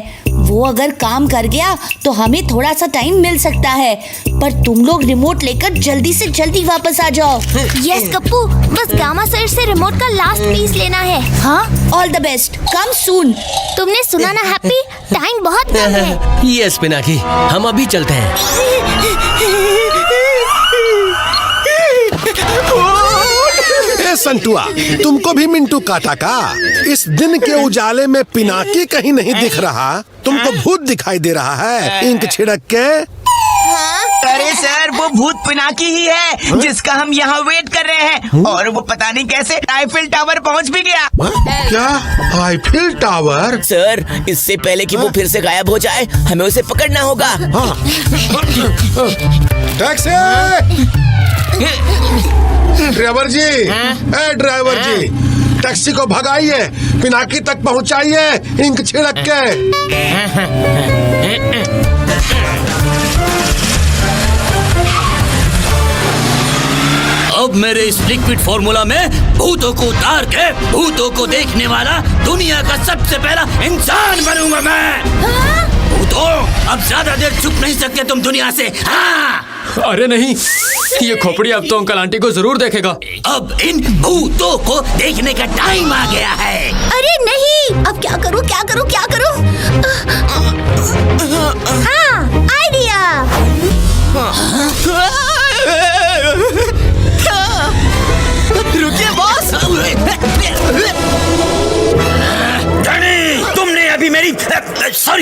वो अगर काम कर गया तो हमें थोड़ा सा टाइम मिल सकता है, पर तुम लोग रिमोट लेकर जल्दी से जल्दी वापस आ जाओ। यस गप्पू, बस गामा सर से रिमोट का लास्ट पीस लेना है। हाँ, ऑल द बेस्ट, कम सून। तुमने सुना ना हैप्पी, टाइम बहुत कम है। यस पिनाकी, हम अभी चलते हैं। संटुआ, तुमको भी मिंटू काटा का? इस दिन के उजाले में पिनाकी कहीं नहीं दिख रहा, तुमको भूत दिखाई दे रहा है इंक छिड़क के। अरे सर, वो भूत पिनाकी ही है जिसका हम यहाँ वेट कर रहे हैं। और वो पता नहीं कैसे आईफिल टावर पहुँच भी गया। क्या आईफिल टावर? सर, इससे पहले कि वो फिर से गायब हो जाए, हमें उसे पकड़ना होगा। टैक्सी! ड्राइवर जी, ड्राइवर जी, टैक्सी को भगाइए, पिनाकी तक पहुंचाइए इंक छिड़क के। अब मेरे इस लिक्विड फॉर्मूला में भूतों को उतार के भूतों को देखने वाला दुनिया का सबसे पहला इंसान बनूंगा मैं। भूतों, अब ज्यादा देर छुप नहीं सकते तुम दुनिया से। हाँ। अरे नहीं, ये खोपड़ी अब तो अंकल आंटी को जरूर देखेगा। अब इन भूतों को देखने का टाइम आ गया है। अरे नहीं, अब क्या करूं? हाँ, आइडिया। रुकिए बॉस। तुमने अभी मेरी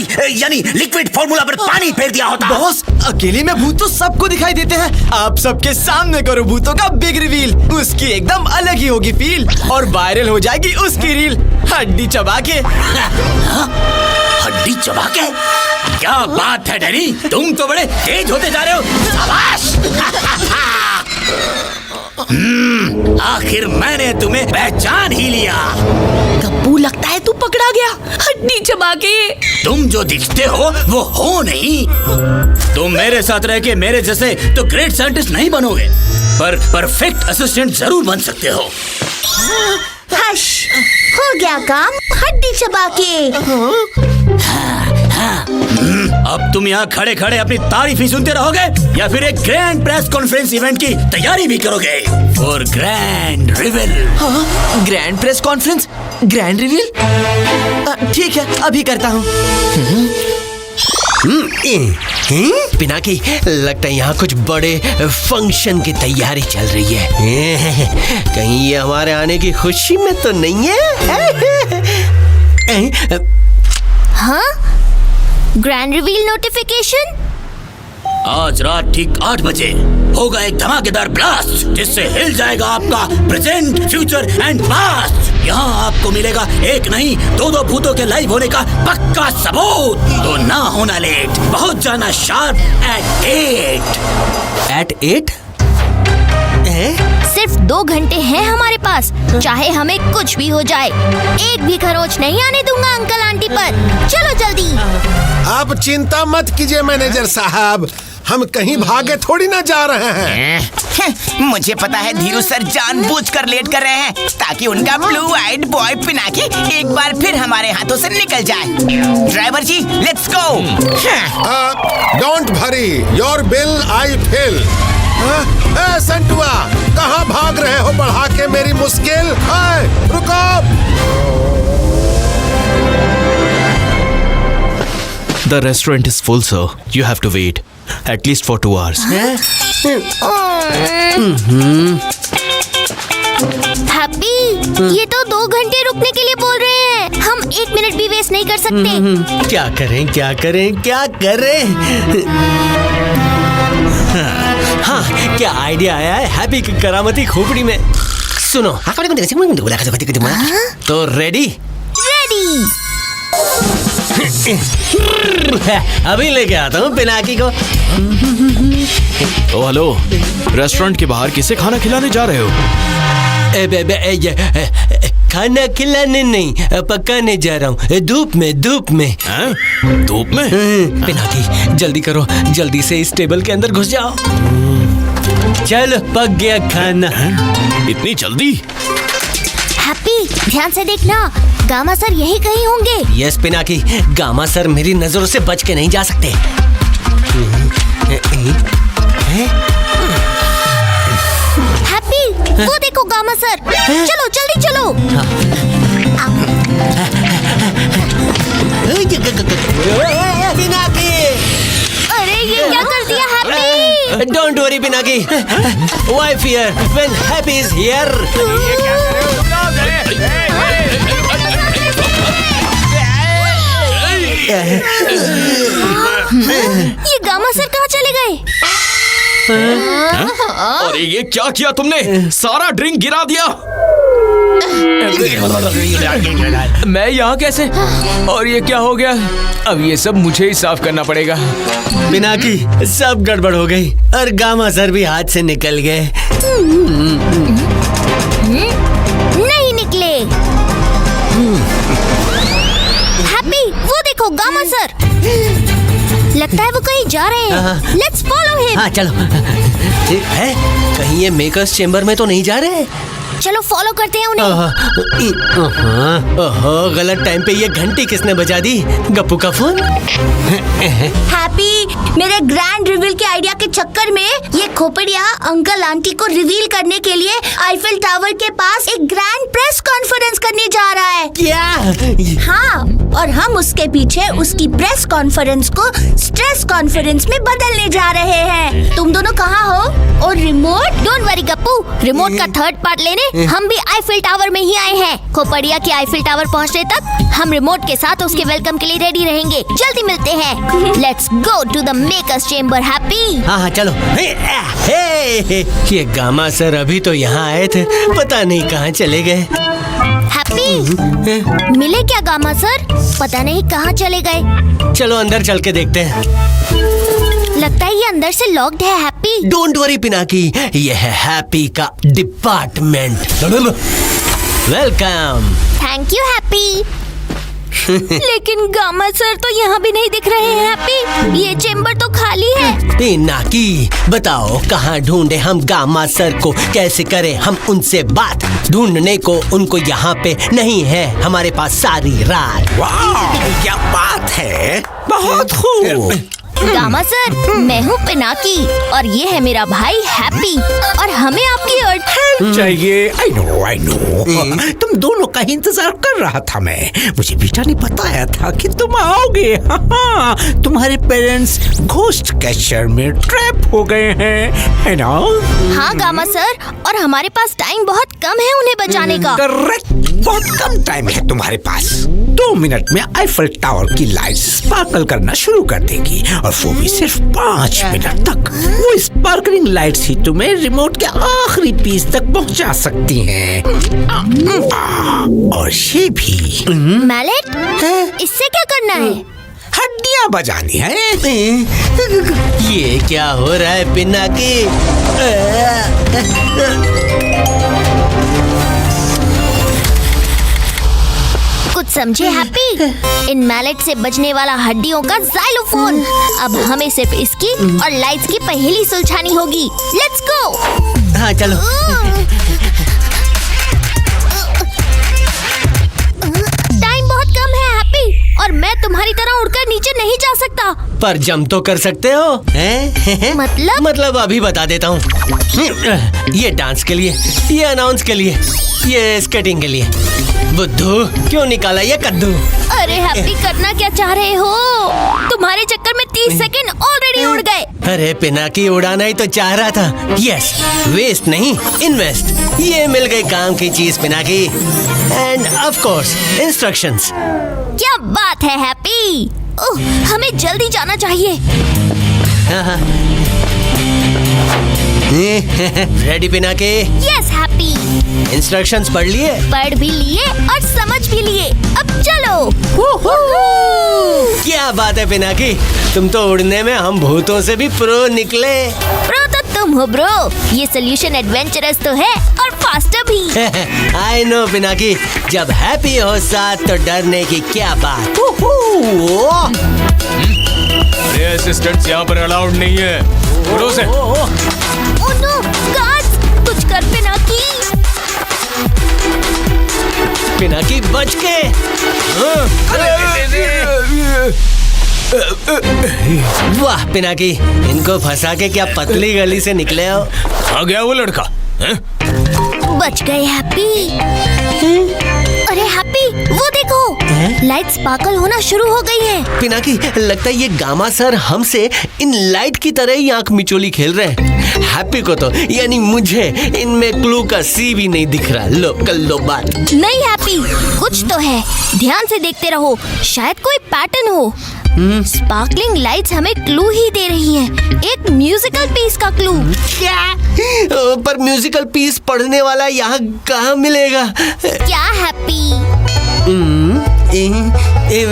सॉरी यानी लिक्विड फॉर्मूला पर पानी फेर दिया होता। बॉस, अकेले में भूत तो सबको दिखाई देते हैं। आप सबके सामने करो भूतों का बिग रिवील। उसकी एकदम अलग ही होगी फील और वायरल हो जाएगी उसकी रील। हड्डी चबा के। हड्डी चबा के? क्या बात है डैनी, तुम तो बड़े तेज होते जा रहे हो। शाबाश। आखिर मैंने तुम्हें पहचान ही लिया। गप्पू, लगता है तू पकड़ा गया। हड्डी चबा के। तुम जो दिखते हो वो हो नहीं। तुम मेरे साथ रह के मेरे जैसे तो ग्रेट साइंटिस्ट नहीं बनोगे, पर परफेक्ट असिस्टेंट जरूर बन सकते हो। हश, हो गया काम। हड्डी चबा के। अब तुम यहाँ खड़े खड़े अपनी तारीफ ही सुनते रहोगे या फिर एक ग्रैंड प्रेस कॉन्फ्रेंस इवेंट की तैयारी भी करोगे और grand reveal? Grand press conference, grand reveal? ठीक है, अभी करता हूँ। पिनाकी, लगता है यहाँ कुछ बड़े फंक्शन की तैयारी चल रही है। कहीं ये हमारे आने की खुशी में तो नहीं है? हाँ? Grand reveal notification? आज रात ठीक 8 बजे होगा एक धमाकेदार ब्लास्ट जिससे हिल जाएगा आपका प्रेजेंट, फ्यूचर एंड पास्ट। यहाँ आपको मिलेगा एक नहीं 2-2 भूतों के लाइव होने का पक्का सबूत। तो ना होना लेट, पहुँच जाना शार्प at 8। सिर्फ 2 घंटे हैं हमारे पास, चाहे हमें कुछ भी हो जाए। एक भी खरोच नहीं आने दूंगा अंकल आंटी पर। चलो जल्दी। आप चिंता मत कीजिए मैनेजर साहब, हम कहीं भागे थोड़ी ना जा रहे हैं। मुझे पता है धीरू सर जानबूझकर लेट कर रहे हैं ताकि उनका ब्लू आइड बॉय पिनाकी एक बार फिर हमारे हाथों से निकल जाए। Driver ji, let's go. Don't worry, your bill I fill. Santua, कहाँ भाग रहे हो बढ़ा के मेरी मुश्किल? रुको। The restaurant is full, sir. You have to wait at least for 2 hours. Happy, ये तो 2 घंटे रुकने के लिए बोल रहे हैं। हम 1 मिनट भी वेस्ट नहीं कर सकते। क्या करें, क्या करें, क्या करें? हाँ, क्या आइडिया आया है हैप्पी की करामती खोपड़ी में। सुनो, तो रेडी? रेडी। अभी लेके आता हूँ पिनाकी को। ओ हेलो, रेस्टोरेंट के बाहर किसे खाना खिलाने जा रहे हो? खाना खिलाने नहीं, पकाने जा रहा हूँ। धूप में, धूप में। धूप में? पिनाकी, जल्दी करो, जल्दी से इस टेबल के अंदर घुस जाओ। चलो, पक गया खाना। इतनी जल्दी? हैप्पी, ध्यान से देखना, गामा सर यही कहीं होंगे। यस पिनाकी, गामा सर मेरी नजरों से बच के नहीं जा सकते। हैप्पी, वो देखो गामा सर। चलो जल्दी चलो। पिनाकी, अरे ये क्या कर दिया happy? Don't worry Pinaki, why fear when happy is here. ये गामा सर कहाँ चले गए? अरे ये क्या किया तुमने? सारा ड्रिंक गिरा दिया। मैं यहाँ कैसे? और ये क्या हो गया? अब ये सब मुझे ही साफ करना पड़ेगा। पिनाकी, सब गड़बड़ हो गई और गामा सर भी हाथ से निकल गए। नहीं निकले। हैप्पी, वो देखो गामा सर। लगता है वो कहीं जा रहे हैं। Let's follow him. हाँ चलो। ठीक है, कहीं ये मेकर्स चेम्बर में तो नहीं जा रहे? चलो फॉलो करते हैं उन्हें। ओहो, गलत टाइम पे ये घंटी किसने बजा दी? गप्पू का फोन। हैप्पी, मेरे ग्रैंड रिवील के आइडिया के चक्कर में ये खोपड़िया अंकल आंटी को रिवील करने के लिए आईफिल टावर के पास एक ग्रैंड प्रेस कॉन्फ्रेंस करने जा रहा है। क्या? हाँ, और हम उसके पीछे उसकी प्रेस कॉन्फ्रेंस को स्ट्रेस कॉन्फ्रेंस में बदलने जा रहे हैं। तुम दोनों कहाँ हो? और remote? Don't worry Gappu, remote का थर्ड पार्ट लेने हम भी आईफिल टावर में ही आए हैं। खोपड़िया के आईफिल टावर पहुंचने तक हम रिमोट के साथ उसके वेलकम के लिए रेडी रहेंगे। जल्दी मिलते हैं। Let's go to the makers chamber. Happy? हाँ चलो। ये गामा सर अभी तो यहाँ आए थे, पता नहीं कहाँ चले गए। हैप्पी, मिले क्या गामा सर? पता नहीं कहाँ चले गए। चलो अंदर चल के देखते हैं। लगता है ये अंदर से लॉक्ड है। हैप्पी, डोंट वरी पिनाकी, ये है हैप्पी का department. Welcome. Thank you happy. लेकिन गामा सर तो यहाँ भी नहीं दिख रहे हैं। हैप्पी, ये चेम्बर तो खाली है। पिनाकी बताओ कहाँ ढूंढे हम गामा सर को, कैसे करें हम उनसे बात? ढूंढने को उनको यहाँ पे नहीं है हमारे पास सारी रात। वाह, क्या बात है, बहुत खूब। गामा सर, मैं हूँ पिनाकी और ये है मेरा भाई हैप्पी और हमें आपकी हेल्प चाहिए। आई नो तुम दोनों का ही इंतजार कर रहा था मैं। मुझे बेटा ने बताया था कि तुम आओगे। हाँ, तुम्हारे पेरेंट्स घोस्ट कैचर में ट्रैप हो गए हैं, है ना? हाँ गामा सर, और हमारे पास टाइम बहुत कम है उन्हें बचाने का। करेक्ट, बहुत कम टाइम है तुम्हारे पास। 2 मिनट में आईफिल टावर की लाइट स्पार्कल करना शुरू कर देगी और वो भी सिर्फ 5 मिनट तक। वो स्पार्कलिंग लाइट्स ही तुम्हें रिमोट के आखिरी पीस तक पहुंचा सकती हैं। और ये भी मैलेट, इससे क्या करना है? हड्डियां बजानी है। ये क्या हो रहा है पिनाकी? कुछ समझे हैप्पी? इन मैलेट से बजने वाला हड्डियों का जाइलोफोन। अब हमें सिर्फ इसकी और लाइट्स की पहेली सुलझानी होगी। Let's go. हाँ चलो। टाइम बहुत कम है हैप्पी, और मैं तुम्हारी तरह उड़कर नीचे नहीं जा सकता। पर जंप तो कर सकते हो हैं? मतलब अभी बता देता हूँ। ये डांस के लिए, ये अनाउंस के लिए, ये स्केटिंग के लिए। बुद्धू, क्यों निकाला ये कद्दू? अरे हैप्पी, करना क्या चाह रहे हो? तुम्हारे चक्कर में 30 सेकंड ऑलरेडी उड़ गए। अरे पिनाकी, उड़ाना ही तो चाह रहा था। यस, वेस्ट नहीं इन्वेस्ट। ये मिल गई काम की चीज Pinaki. End of course instructions. क्या बात है हैप्पी। हमें जल्दी जाना चाहिए। Ready Pinaki? Yes happy. Instructions पढ़ लिए? पढ़ भी लिए और समझ भी लिए। अब चलो। क्या बात है पिनाकी, तुम तो उड़ने में हम भूतों से भी प्रो निकले। प्रो तो तुम हो ब्रो। ये सोल्यूशन एडवेंचरस तो है और फास्टर भी। आई नो पिनाकी, जब हैप्पी हो साथ तो डरने की क्या बात। अरे असिस्टेंट्स यहाँ पर अलाउड नहीं है। उड़ो से। ओह नो गार्ड्स, कुछ कर पिनाकी। पिनाकी बच के। वाह पिनाकी, इनको फंसा के क्या पतली गली से निकले हो। आ गया वो लड़का है? बच गए हैप्पी। अरे हैप्पी, वो देखो, लाइट स्पार्कल होना शुरू हो गई है। पिनाकी, लगता है ये गामा सर हमसे इन लाइट की तरह ही आंख मिचोली खेल रहे हैं। हैप्पी को तो, यानी मुझे, इनमें क्लू का सी भी नहीं दिख रहा। लो कर लो बात। नहीं हैप्पी, कुछ तो है। ध्यान से देखते रहो, शायद कोई पैटर्न हो। स्पार्कलिंग लाइट्स हमें क्लू ही दे रही हैं। एक म्यूजिकल पीस का क्लू। क्या? पर म्यूजिकल पीस पढ़ने वाला यहाँ कहाँ मिलेगा? क्या हैप्पी?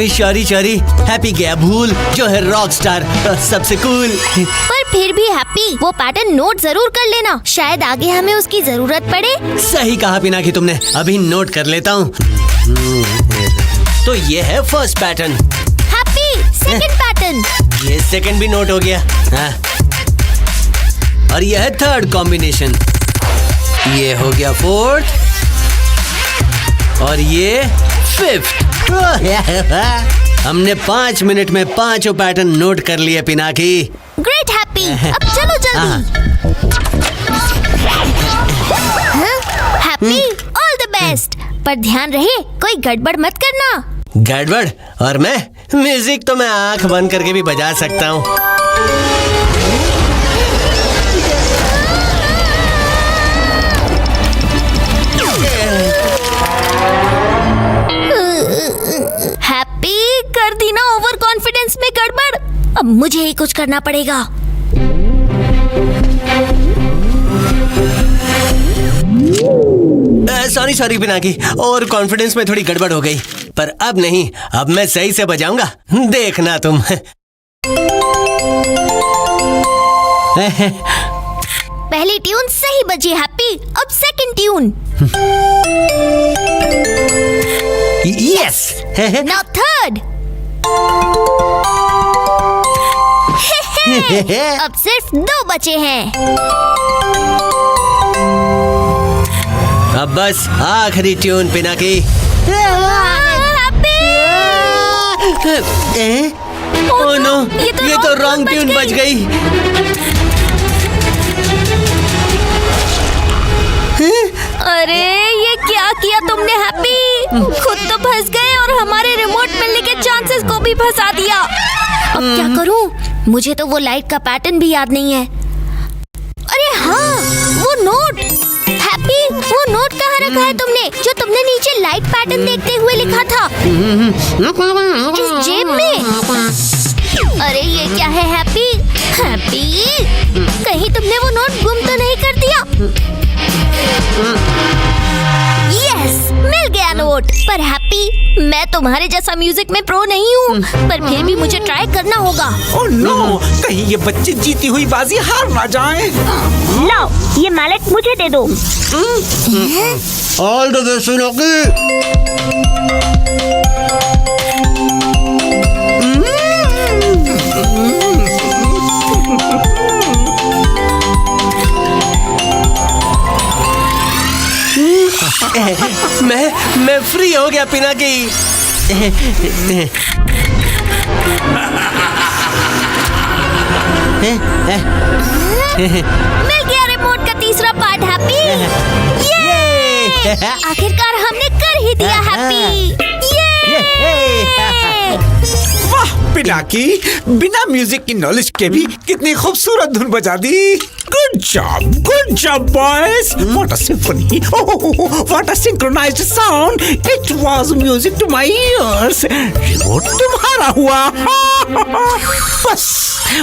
सॉरी हैप्पी गया भूल, जो है रॉक स्टार सबसे कूल। पर फिर भी हैप्पी, वो पैटर्न नोट जरूर कर लेना, शायद आगे हमें उसकी जरूरत पड़े। सही कहा पिनाकी तुमने, अभी नोट कर लेता हूँ। तो ये है first pattern. Happy, second pattern. ये सेकंड भी नोट हो गया। हाँ। और ये है थर्ड कॉम्बिनेशन। ये हो गया फोर्थ और ये फिफ्थ। हमने 5 मिनट में 5 पैटर्न नोट कर लिए पिनाकी। ग्रेट हैप्पी, अब चलो जल्दी। Happy, all the best. पर ध्यान रहे, कोई गड़बड़ मत करना। गड़बड़। और मैं म्यूजिक तो मैं आंख बंद करके भी बजा सकता हूँ। हैप्पी, कर दी ना ओवर कॉन्फिडेंस में गड़बड़। अब मुझे ही कुछ करना पड़ेगा। सॉरी पिनाकी, और कॉन्फिडेंस में थोड़ी गड़बड़ हो गई, पर अब नहीं, अब मैं सही से बजाऊंगा, देखना तुम। पहली ट्यून सही बजी हैप्पी, अब second tune. Yes. Now third. अब सिर्फ 2 बचे हैं। अब बस आखिरी ट्यून पिनाकी। ओह नो, ये तो रॉन्ग ट्यून बज गई। अरे ये क्या किया तुमने हैप्पी? खुद तो फंस गए और हमारे रिमोट मिलने के चांसेस को भी फंसा दिया। अब क्या करूं? मुझे तो वो लाइट का पैटर्न भी याद नहीं है। अरे हाँ, वो नोट। हैप्पी, वो नोट कहाँ रखा है तुमने, जो तुमने नीचे लाइट पैटर्न देखते हुए लिखा था? इस जेब में। अरे ये क्या है हैप्पी? हैप्पी, कहीं तुमने वो नोट गुम तो नहीं कर दिया? यस, मिल गया नोट। पर हैप्पी, मैं तुम्हारे जैसा म्यूजिक में प्रो नहीं हूँ, पर फिर भी मुझे ट्राई करना होगा। ओह नो, कहीं ये बच्चे जीती हुई बाजी हार ना जाएं। लाओ, ये मैलेट मुझे दे दो। ऑल द बेस्ट मैं फ्री हो गया पिनाकी। मिल गया रिमोट का तीसरा पार्ट हैप्पी। ये आखिरकार हमने कर ही दिया हैप्पी। वाह पिनाकी, बिना म्यूजिक की नॉलेज के भी कितनी खूबसूरत धुन बजा दी। Good job boys. What a symphony. Oh, what a synchronized sound. It was music to my ears. Remote तुम्हारा हुआ।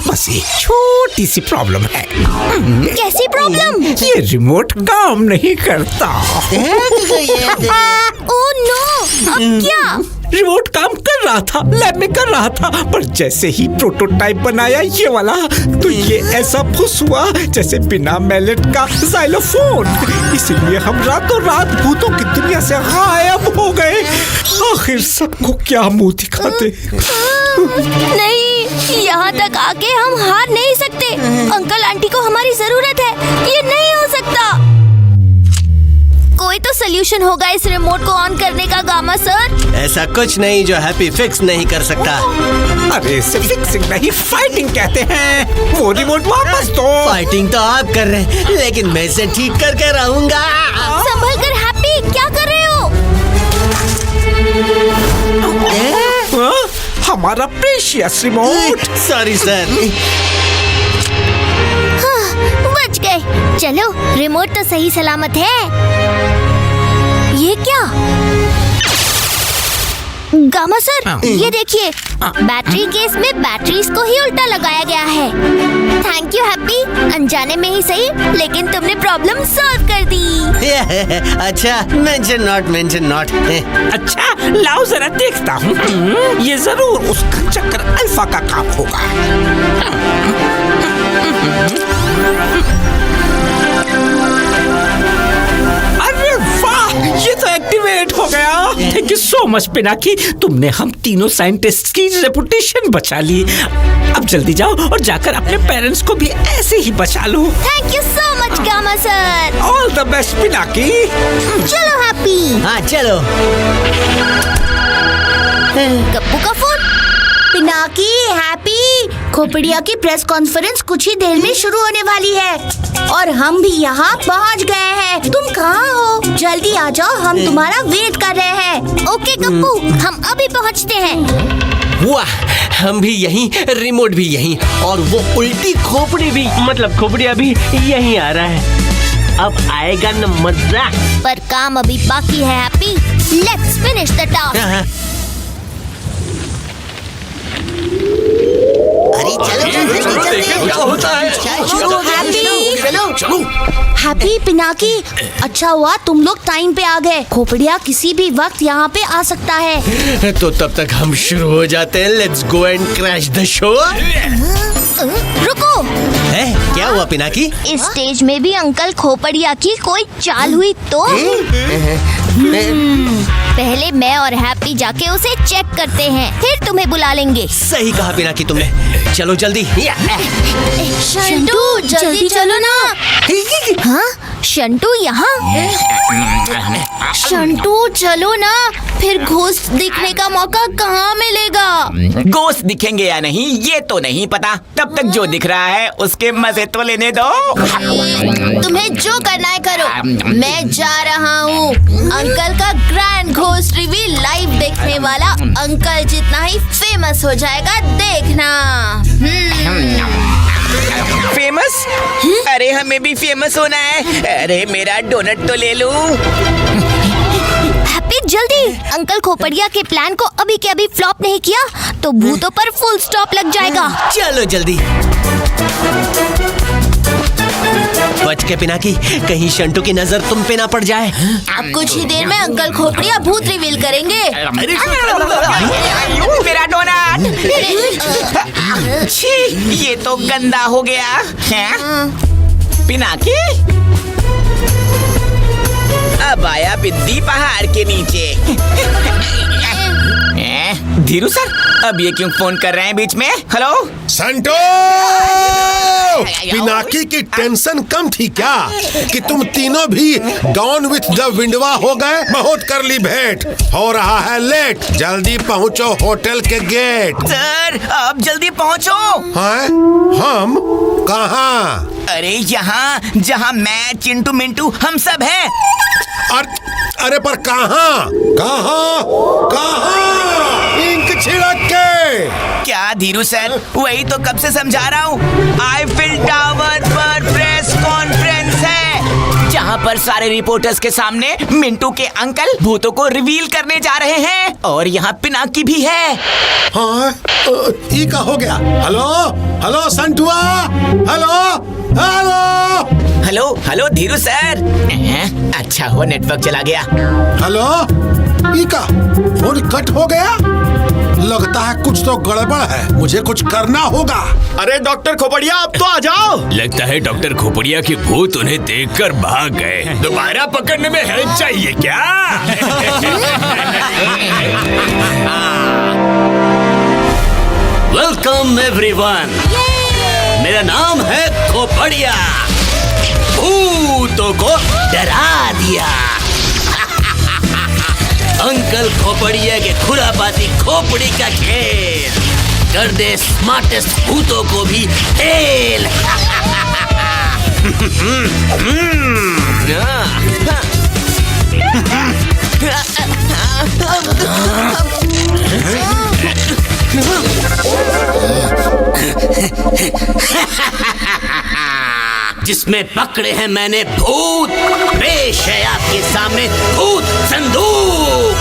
बस एक छोटी सी प्रॉब्लम है। कैसी प्रॉब्लम? ये रिमोट काम नहीं करता। ओह नो, अब क्या? रिमोट काम कर रहा था, लैब में कर रहा था, पर जैसे ही प्रोटोटाइप बनाया ये वाला, तो ये ऐसा फुस हुआ जैसे बिना मैलेट का जाइलोफोन। इसलिए हम रातों रात भूतों की दुनिया से गायब हो गए। आखिर सबको क्या मुंह दिखाते। नहीं, यहाँ तक आके हम हार नहीं सकते। अंकल आंटी को हमारी जरूरत है, ये नहीं हो सकता। कोई तो सोल्यूशन होगा इस रिमोट को ऑन करने का, गामा सर। ऐसा कुछ नहीं जो हैप्पी फिक्स नहीं कर सकता। अरे इसे फिक्सिंग नहीं, फाइटिंग कहते हैं। वो रिमोट वापस दो। फाइटिंग तो आप कर रहे हैं, लेकिन मैं इसे ठीक करके रहूंगा। संभल कर हैप्पी, क्या कर रहे हो? हमारा प्रेशियस रिमोट। Sorry sir. बच गए। चलो, रिमोट तो सही सलामत है। ये क्या? गामा सर, ये देखिए, बैटरी केस में बैटरीज को ही उल्टा लगाया गया है। थैंक यू हैप्पी, अनजाने में ही सही, लेकिन तुमने प्रॉब्लम सॉल्व कर दी। अच्छा, मेंशन नॉट। अच्छा, लाओ जरा देखता हूँ। ये जरूर उसका चक्कर अल्फा का काम होगा। अरे वाह, ये तो एक्टिवेट हो गया। Thank you so much Pinaki, तुमने हम तीनों साइंटिस्ट की रेपुटेशन बचा ली। अब जल्दी जाओ और जाकर अपने पेरेंट्स को भी ऐसे ही बचा लो। Thank you so much Gama sir. All the best Pinaki. चलो हैप्पी। हाँ चलो। गप्पू का फोन। पिनाकी, हैप्पी, खोपड़िया की प्रेस कॉन्फ्रेंस कुछ ही देर में शुरू होने वाली है और हम भी यहाँ पहुँच गए हैं। तुम कहाँ हो? जल्दी आ जाओ, हम तुम्हारा वेट कर रहे हैं। ओके गप्पू, हम अभी पहुँचते हैं। वाह, हम भी यहीं, रिमोट भी यहीं और वो उल्टी खोपड़ी भी, मतलब खोपड़िया भी यहीं आ रहा है। अब आएगा न मजा। पर काम अभी बाकी है happy. Let's finish the task. Happy, Pinaki, अच्छा हुआ तुम लोग टाइम पे आ गए। खोपड़िया किसी भी वक्त यहाँ पे आ सकता है। तो तब तक हम शुरू हो जाते हैं। Let's go and crash the show. रुको, है क्या हुआ पिनाकी? इस स्टेज में भी अंकल खोपड़िया की कोई चाल हुई तो? पहले मैं और हैप्पी जाके उसे चेक करते हैं, फिर तुम्हें बुला लेंगे। सही कहा पिनाकी तुमने। चलो जल्दी। शंटू जल्दी चलो ना। हाँ, शंटू यहाँ? शंटू चलो ना, फिर घोस्ट दिखने का मौका कहाँ मिलेगा? घोस्ट दिखेंगे या नहीं ये तो नहीं पता, तब तक जो दिख रहा है उसके मजे तो लेने दो। तुम्हें जो करना है करो, मैं जा रहा हूँ। अंकल का ग्रैंड घोस्ट रिवील लाइव देखने वाला अंकल जितना ही फेमस हो जाएगा, देखना। फेमस? अरे हमें भी फेमस होना है। अरे मेरा डोनट तो ले लूं। हैप्पी जल्दी, अंकल खोपड़िया के प्लान को अभी के अभी फ्लॉप नहीं किया तो भूतों पर फुल स्टॉप लग जाएगा। चलो जल्दी। बच के पिनाकी, कहीं शंटू की नजर तुम पे ना पड़ जाए। अब कुछ ही देर में अंकल खोपड़िया भूत रिवील करेंगे। मेरा डोनट। छी, ये तो गंदा हो गया है। पिनाकी, अब आया बिद्दी पहाड़ के नीचे। धीरू सर, अब ये क्यों फोन कर रहे हैं बीच में? हेलो संटो, पिनाकी की टेंशन कम थी क्या कि तुम तीनों भी डॉन विथ द विंडवा हो गए? बहुत कर ली भेंट, हो रहा है लेट। जल्दी पहुंचो होटल के गेट। सर अब जल्दी पहुंचो। हाँ? हम कहाँ? अरे यहाँ जहाँ मैं, चिंटू, मिंटू हम सब हैं। अरे पर कहाँ? कहाँ? कहाँ? इंक छिड़क के। क्या धीरू सर, वही तो कब से समझा रहा हूँ। आईफिल टावर पर प्रेस कॉन्फ्रेंस है, जहाँ पर सारे रिपोर्टर्स के सामने मिंटू के अंकल भूतों को रिवील करने जा रहे हैं और यहाँ पिनाकी भी है। हाँ, ये क्या हो गया? Hello hello Santua, hello hello hello hello Dheeru sir. अच्छा हुआ नेटवर्क चला गया। हेलो, ये का फोन कट हो गया? लगता है कुछ तो गड़बड़ है, मुझे कुछ करना होगा। अरे डॉक्टर खोपड़िया, अब तो आ जाओ। लगता है डॉक्टर खोपड़िया के भूत उन्हें देखकर भाग गए। दोबारा पकड़ने में हेल्प चाहिए क्या? वेलकम एवरीवन, मेरा नाम है खोपड़िया। भूतों को डरा दिया। अंकल खोपड़िया के खुरापाती खोपड़ी का खेल कर दे स्मार्टेस्ट भूतों को भी फेल। जिसमें पकड़े हैं मैंने भूत, पेश है आपके सामने भूत संदूक।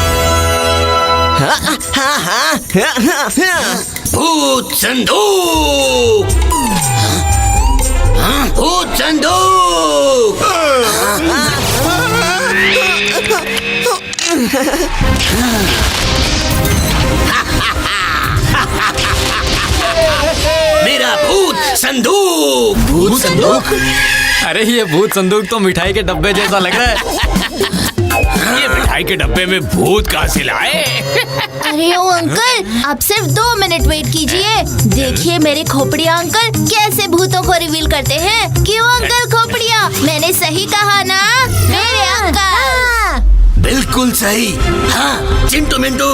भूत संदूक, भूत संदूक। मेरा भूत संदूक। भूत संदूक? अरे ये भूत संदूक तो मिठाई के डब्बे जैसा लग रहा है। ये मिठाई के डब्बे में भूत कहाँ से लाए? अरे ओ अंकल, आप सिर्फ 2 मिनट वेट कीजिए। देखिए मेरे खोपड़िया अंकल कैसे भूतों को रिवील करते हैं। क्यों अंकल खोपड़िया, मैंने सही कहा ना? मेरे अंकल। बिल्कुल सही। हाँ चिंटू मिंटू,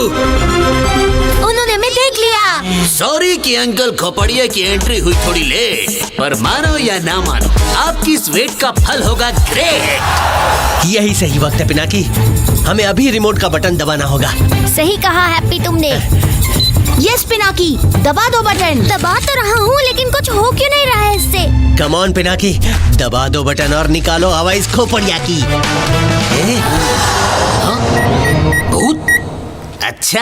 उन्होंने हमें देख लिया। सॉरी कि अंकल खोपड़िया की एंट्री हुई थोड़ी लेट, पर मानो या ना मानो आपकी इस वेट का फल होगा ग्रेट। यही सही वक्त है पिनाकी, हमें अभी रिमोट का बटन दबाना होगा। सही कहा हैप्पी तुमने। यस पिनाकी, दबा दो बटन। दबा तो रहा हूँ लेकिन कुछ हो क्यों नहीं रहा है इससे। कम ऑन पिनाकी, दबा दो बटन और निकालो आवाज खोपड़िया की। भूत? अच्छा,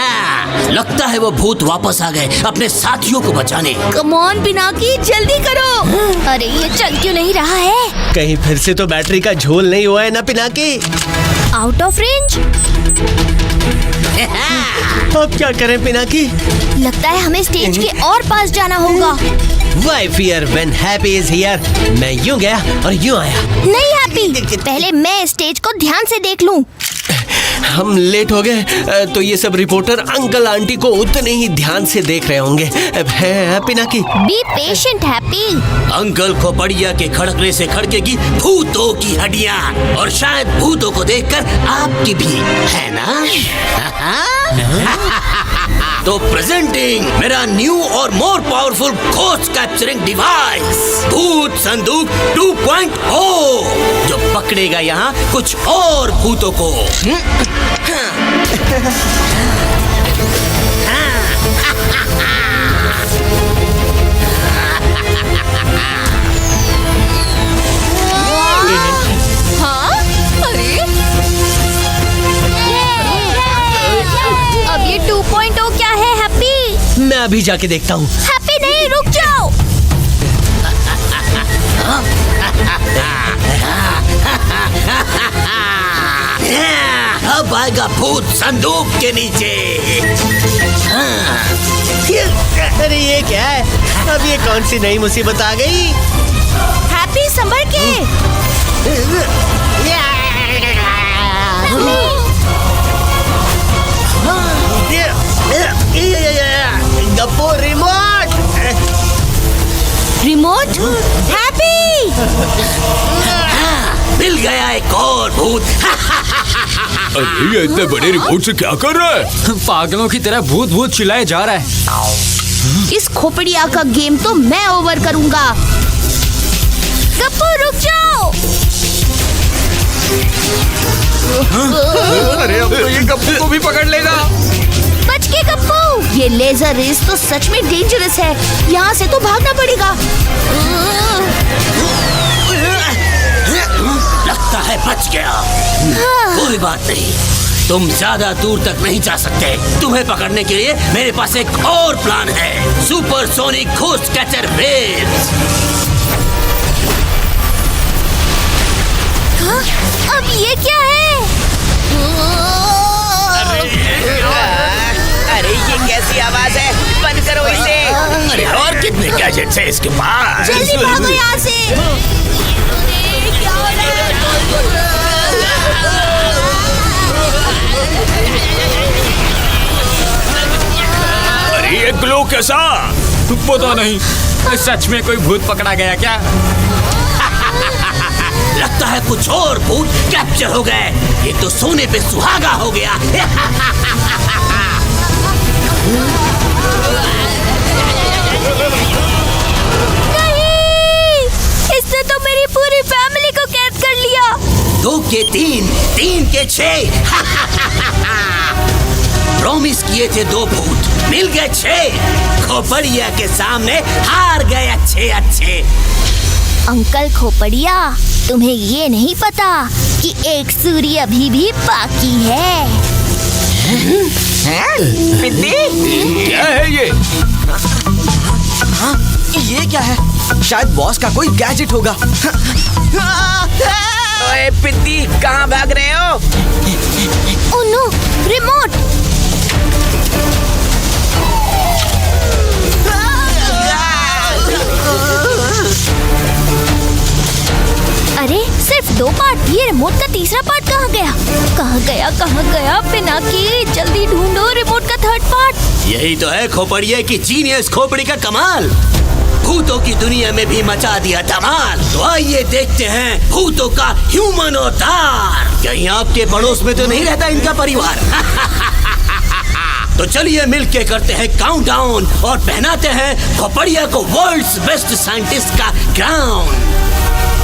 लगता है वो भूत वापस आ गए अपने साथियों को बचाने। कम ऑन पिनाकी, जल्दी करो। अरे ये चल क्यों नहीं रहा है? कहीं फिर से तो बैटरी का झोल नहीं हुआ है ना पिनाकी? Out of range. अब क्या करें पिनाकी? लगता है हमें स्टेज के और पास जाना होगा। Why fear when happy is here? मैं यूं गया और यूं आया। नहीं हैप्पी, पहले मैं स्टेज को ध्यान से देख लूं। हम लेट हो गए तो ये सब रिपोर्टर अंकल आंटी को उतने ही ध्यान से देख रहे होंगे। है Pinaki? Be patient Happy. Uncle Khopadiya के खड़कने से खड़केगी भूतों की हड्डियां, और शायद भूतों को देखकर आपकी भी, है ना? तो प्रेजेंटिंग मेरा न्यू और more powerful ghost capturing device भूत संदूक 2.0, जो पकड़ेगा यहाँ कुछ और भूतों को। हाँ? अरे अब ये 2.0 क्या है हैप्पी? मैं अभी जाके देखता हूँ। हैप्पी नहीं, रुक जाओ। अब आएगा भूत संदूक के नीचे। अरे ये क्या है? अब ये कौन सी नई मुसीबत आ गई? हैप्पी संभल के। गप्पू रिमोट। रिमोट? हैप्पी! मिल गया एक और भूत। अरे ये इतने बड़े रिमोट से क्या कर रहा है? पागलों की तरह भूत भूत चिल्लाए जा रहा है। इस खोपड़िया का गेम तो मैं ओवर करूंगा। गप्पू रुक जाओ। अरे अब तो ये गप्पू को भी पकड़ लेगा। बच के गप्पू, ये लेजर रेस तो सच में डेंजरस है। यहाँ से तो भागना पड़ेगा। लगता है बच गया। कोई बात नहीं, तुम ज्यादा दूर तक नहीं जा सकते। तुम्हें पकड़ने के लिए मेरे पास एक और प्लान है, super sonic ghost catcher waves. अब ये क्या है? अरे ये कैसी आवाज है? बंद करो इसे। अरे और कितने गैजेट्स हैं इसके पास? जल्दी भागो यहाँ से। अरे ये ग्लो कैसा? पता नहीं, सच में कोई भूत पकड़ा गया क्या? लगता है कुछ और भूत कैप्चर हो गए। ये तो सोने पे सुहागा हो गया। नहीं, इसने तो मेरी पूरी फैमिली को कैद कर लिया। 2 के 3, 3 के 6। प्रॉमिस किए थे 2 भूत, मिल गए 6। खोपड़िया के सामने हार गए अच्छे अच्छे। अंकल खोपड़िया, तुम्हें ये नहीं पता कि एक सूर्य अभी भी बाकी है। क्या है ये? हाँ, ये क्या है? शायद बॉस का कोई गैजेट होगा। ओए पिद्दी, कहाँ भाग रहे हो? Oh no, remote! अरे सिर्फ 2 पार्ट, ये रिमोट का तीसरा पार्ट कहाँ गया? कहाँ गया पिनाकी? जल्दी ढूंढो रिमोट का 3rd पार्ट। यही तो है खोपड़िया की जीनियस खोपड़ी का कमाल। भूतों की दुनिया में भी मचा दिया धमाल। तो आइए देखते हैं भूतों का ह्यूमन अवतार। कहीं आपके पड़ोस में तो नहीं रहता इनका परिवार? तो चलिए मिलके करते हैं काउंटडाउन और पहनाते हैं खोपड़िया को वर्ल्ड्स बेस्ट साइंटिस्ट का crown.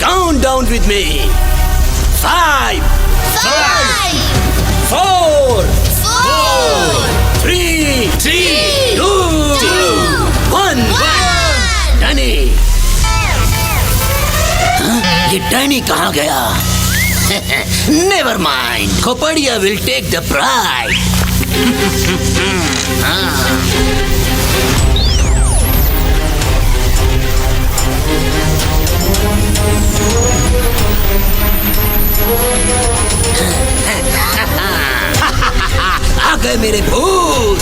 Countdown with me. 5 4 3 2 1 Danny. ये डैनी कहाँ गया? Never mind, Khopadiya will take the pride. आ गए मेरे भूत।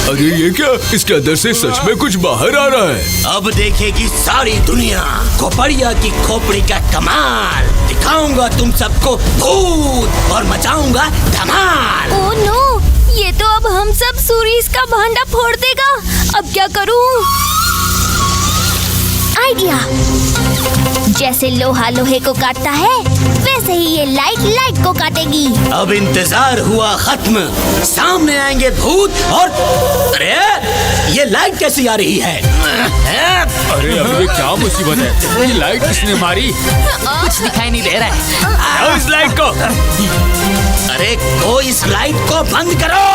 अरे ये क्या? इसके अंदर से सच में कुछ बाहर आ रहा है। अब देखेगी सारी दुनिया खोपड़िया की खोपड़ी का कमाल। दिखाऊंगा तुम सबको भूत और मचाऊंगा धमाल। ओह नो, ये तो अब हम सब सूरीज का भांडा फोड़ देगा। अब क्या करूं? आइडिया। जैसे लोहा लोहे को काटता है, वैसे ही ये लाइट लाइट को काटेगी। अब इंतजार हुआ खत्म। सामने आएंगे भूत और अरे ये लाइट कैसी आ रही है? अरे अब ये क्या मुसीबत है? ये लाइट किसने मारी? कुछ दिखाई नहीं दे रहा है। इस लाइट को। अरे कोई इस लाइट को बंद करो।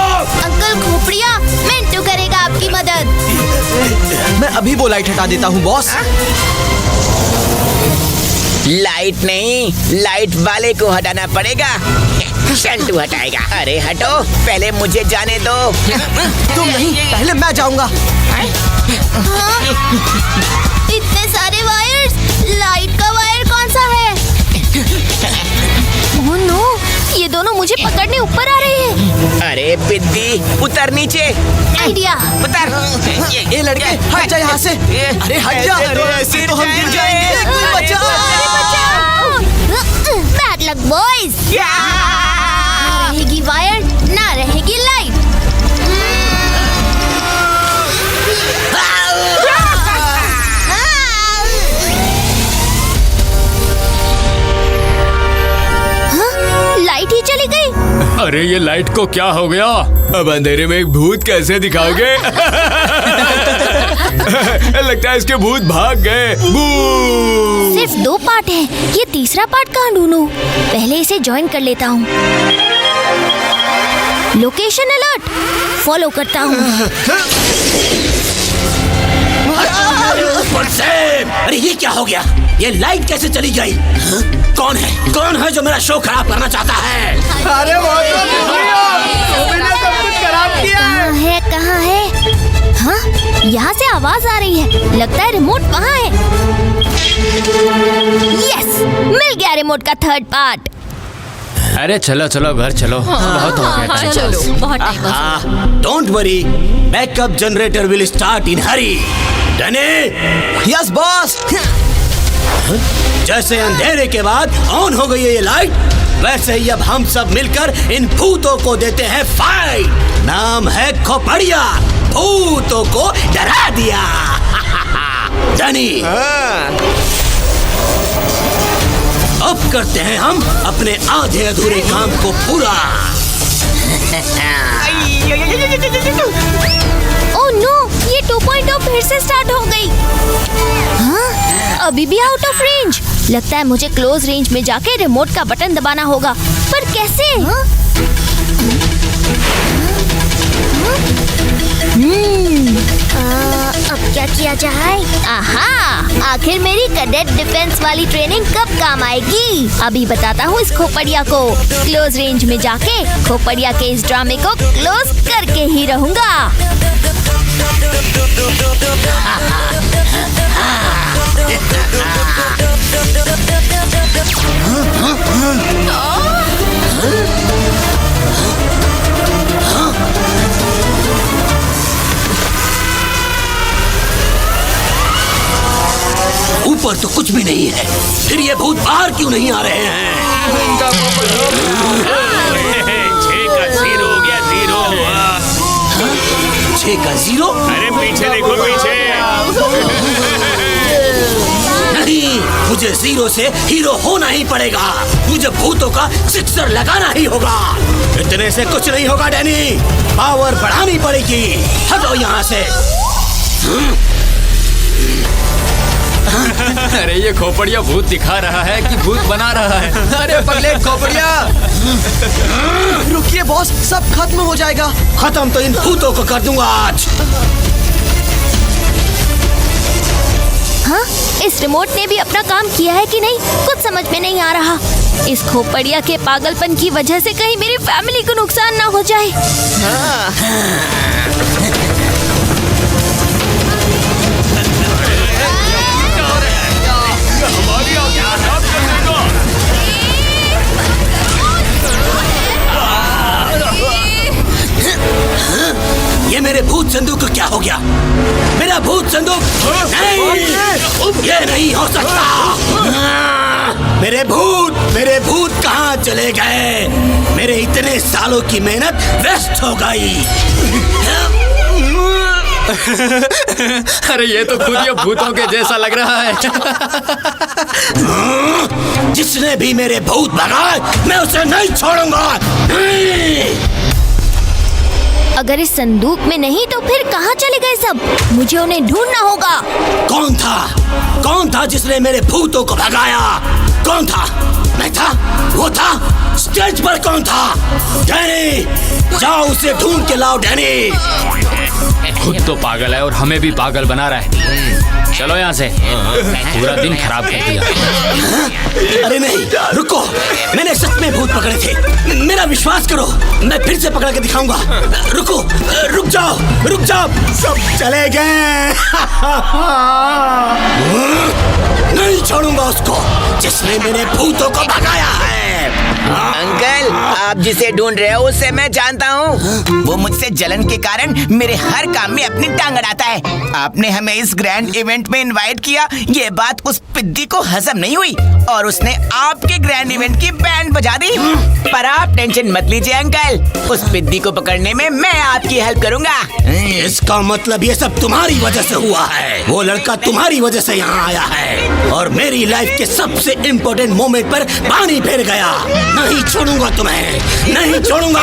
अंकल खोपड़िया, मिंटू करेगा आपकी मदद। मैं अभी वो लाइट हटा देता हूँ बॉस। लाइट नहीं, लाइट वाले को हटाना पड़ेगा। शंटू हटाएगा। अरे हटो, पहले मुझे जाने दो। तुम नहीं, पहले मैं जाऊंगा। इतने सारे वायर्स, लाइट का वायर कौन सा है? ओह नो, ये दोनों मुझे पकड़ने ऊपर आ रहे हैं। अरे बिद्दी, उतर नीचे। आइडिया। उतर। ये लड़के हट जा यहाँ से। अरे हट जा। ऐसे तो हम गिर जाएंगे। कोई बचाओ। Bad luck boys. ना रहेगी वायर, ना रहेगी लाइट। लाइट ही चली गई। अरे ये लाइट को क्या हो गया? अब अंधेरे में एक भूत कैसे दिखाओगे? लगता है इसके भूत भाग गए। सिर्फ 2 पार्ट है, ये तीसरा पार्ट कहाँ ढूंढूं? पहले इसे ज्वाइन कर लेता हूँ। लोकेशन अलर्ट, फॉलो करता हूँ। अरे ये क्या हो गया? ये लाइट कैसे चली गई? कौन है? कौन है जो मेरा शो खराब करना चाहता है? अरे वो तो सब कुछ खराब किया है। कहाँ है? हाँ, यहाँ से आवाज आ रही है। लगता है रिमोट वहाँ है। यस, मिल गया रिमोट का 3rd पार्ट। अरे चलो चलो घर चलो। बहुत हो गया। चलो, बहुत time. Don't worry, backup generator will start in Hari. डने? Yes boss. जैसे अंधेरे के बाद ऑन हो गई है ये लाइट, वैसे ही अब हम सब मिलकर इन भूतों को देते हैं फाइट। नाम है खोपड़िया, भूतों को डरा दिया। डनी, अब करते हैं हम अपने आधे अधूरे काम को पूरा। ओह नो, ये 2.0 फिर से स्टार्ट हो गई। हाँ, अभी भी आउट ऑफ रेंज। लगता है मुझे क्लोज रेंज में जाके रिमोट का बटन दबाना होगा। पर कैसे? अब क्या किया जाए? आहा, आखिर मेरी कैडेट डिफेंस वाली ट्रेनिंग कब काम आएगी? अभी बताता हूँ इस खोपड़िया को। क्लोज रेंज में जाके खोपड़िया के इस ड्रामे को क्लोज करके ही रहूंगा। ऊपर तो कुछ भी नहीं है, फिर ये भूत बाहर क्यों नहीं आ रहे हैं? 6 का 0 हो गया, 0। 6 का 0। अरे पीछे देखो पीछे। नहीं, मुझे 0 से हीरो होना ही पड़ेगा। मुझे भूतों का सिक्सर लगाना ही होगा। इतने से कुछ नहीं होगा डैनी, पावर बढ़ानी पड़ेगी। हटो यहाँ से। अरे ये खोपड़िया भूत दिखा रहा है कि भूत बना रहा है। अरे पगले खोपड़िया। रुकिए बॉस, सब खत्म हो जाएगा। खत्म तो इन भूतों को कर दूंगा आज। हाँ, इस रिमोट ने भी अपना काम किया है कि नहीं, कुछ समझ में नहीं आ रहा। इस खोपड़िया के पागलपन की वजह से कहीं मेरी फैमिली को नुकसान ना हो जाए। ये मेरे भूत संदूक को क्या हो गया? मेरा भूत संदूक नहीं, ये नहीं हो सकता। मेरे भूत कहाँ चले गए? मेरे इतने सालों की मेहनत वेस्ट हो गई। अरे ये तो खुद ये भूतों के जैसा लग रहा है। जिसने भी मेरे भूत भगाए मैं उसे नहीं छोड़ूंगा। अगर इस संदूक में नहीं तो फिर कहाँ चले गए सब? मुझे उन्हें ढूंढना होगा। कौन था जिसने मेरे भूतों को भगाया? कौन था? मैं था? वो था? स्टेज पर कौन था? डैनी, जाओ उसे ढूंढ के लाओ। डैनी खुद तो पागल है और हमें भी पागल बना रहा है। चलो यहाँ से, पूरा दिन खराब कर दिया। अरे नहीं, रुको, मैंने सच में भूत पकड़े थे। मेरा विश्वास करो, मैं फिर से पकड़ के दिखाऊंगा। रुको, रुक जाओ, सब चले गए। नहीं छोड़ूंगा उसको जिसने मेरे भूतों को भगाया है। अंकल, आप जिसे ढूंढ रहे हो उसे मैं जानता हूँ। वो मुझसे जलन के कारण मेरे हर काम में अपनी टांग अड़ाता है। आपने हमें इस ग्रैंड इवेंट में इनवाइट किया, ये बात उस पिद्दी को हजम नहीं हुई और उसने आपके ग्रैंड इवेंट की बैंड बजा दी। पर आप टेंशन मत लीजिए अंकल, उस पिद्दी को पकड़ने में मैं आपकी हेल्प करूँगा। इसका मतलब ये सब तुम्हारी वजह से हुआ है। वो लड़का तुम्हारी वजह से यहाँ आया है और मेरी लाइफ के सबसे इम्पोर्टेंट मोमेंट पर पानी फेर गया। नहीं छोड़ूंगा तुम्हें, नहीं छोड़ूंगा।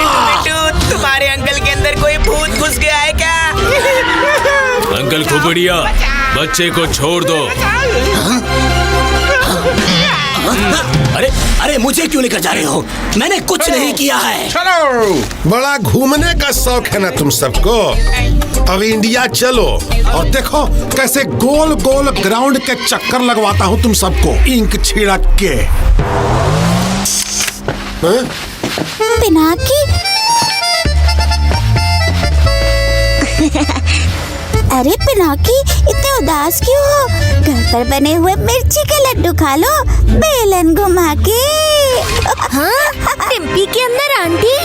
तुम्हारे अंकल के अंदर कोई भूत घुस गया है क्या? अंकल खोपड़िया, बच्चे को छोड़ दो। अरे मुझे क्यों लेकर जा रहे हो? मैंने कुछ नहीं किया है। चलो, बड़ा घूमने का शौक है ना तुम सबको। अब इंडिया चलो और देखो कैसे गोल गोल ग्राउंड के चक्कर लगवाता हूँ तुम सबको इंक छिड़क के। पिनाकी, अरे पिनाकी, इतने उदास क्यों हो? घर पर बने हुए मिर्ची के लड्डू खा लो, बेलन घुमा के। हाँ, टिम्पी के अंदर आंटी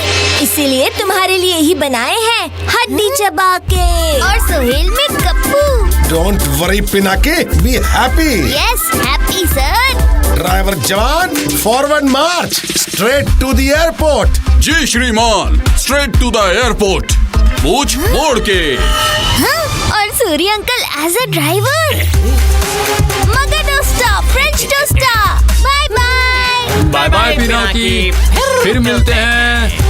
इसीलिए तुम्हारे लिए ही बनाए हैं, हड्डी चबा के। और सोहेल में Gappu. Don't worry Pinaki, be happy. Yes, Happy sir. Driver जवान, forward march, straight to the airport. जी श्रीमान, स्ट्रेट टू द एयरपोर्ट, पूछ मोड़ के। हाँ, और Surya uncle as a driver. मगर दोस्ता, फ्रेंच दोस्ता, bye bye. Bye bye Pinaki, फिर मिलते हैं।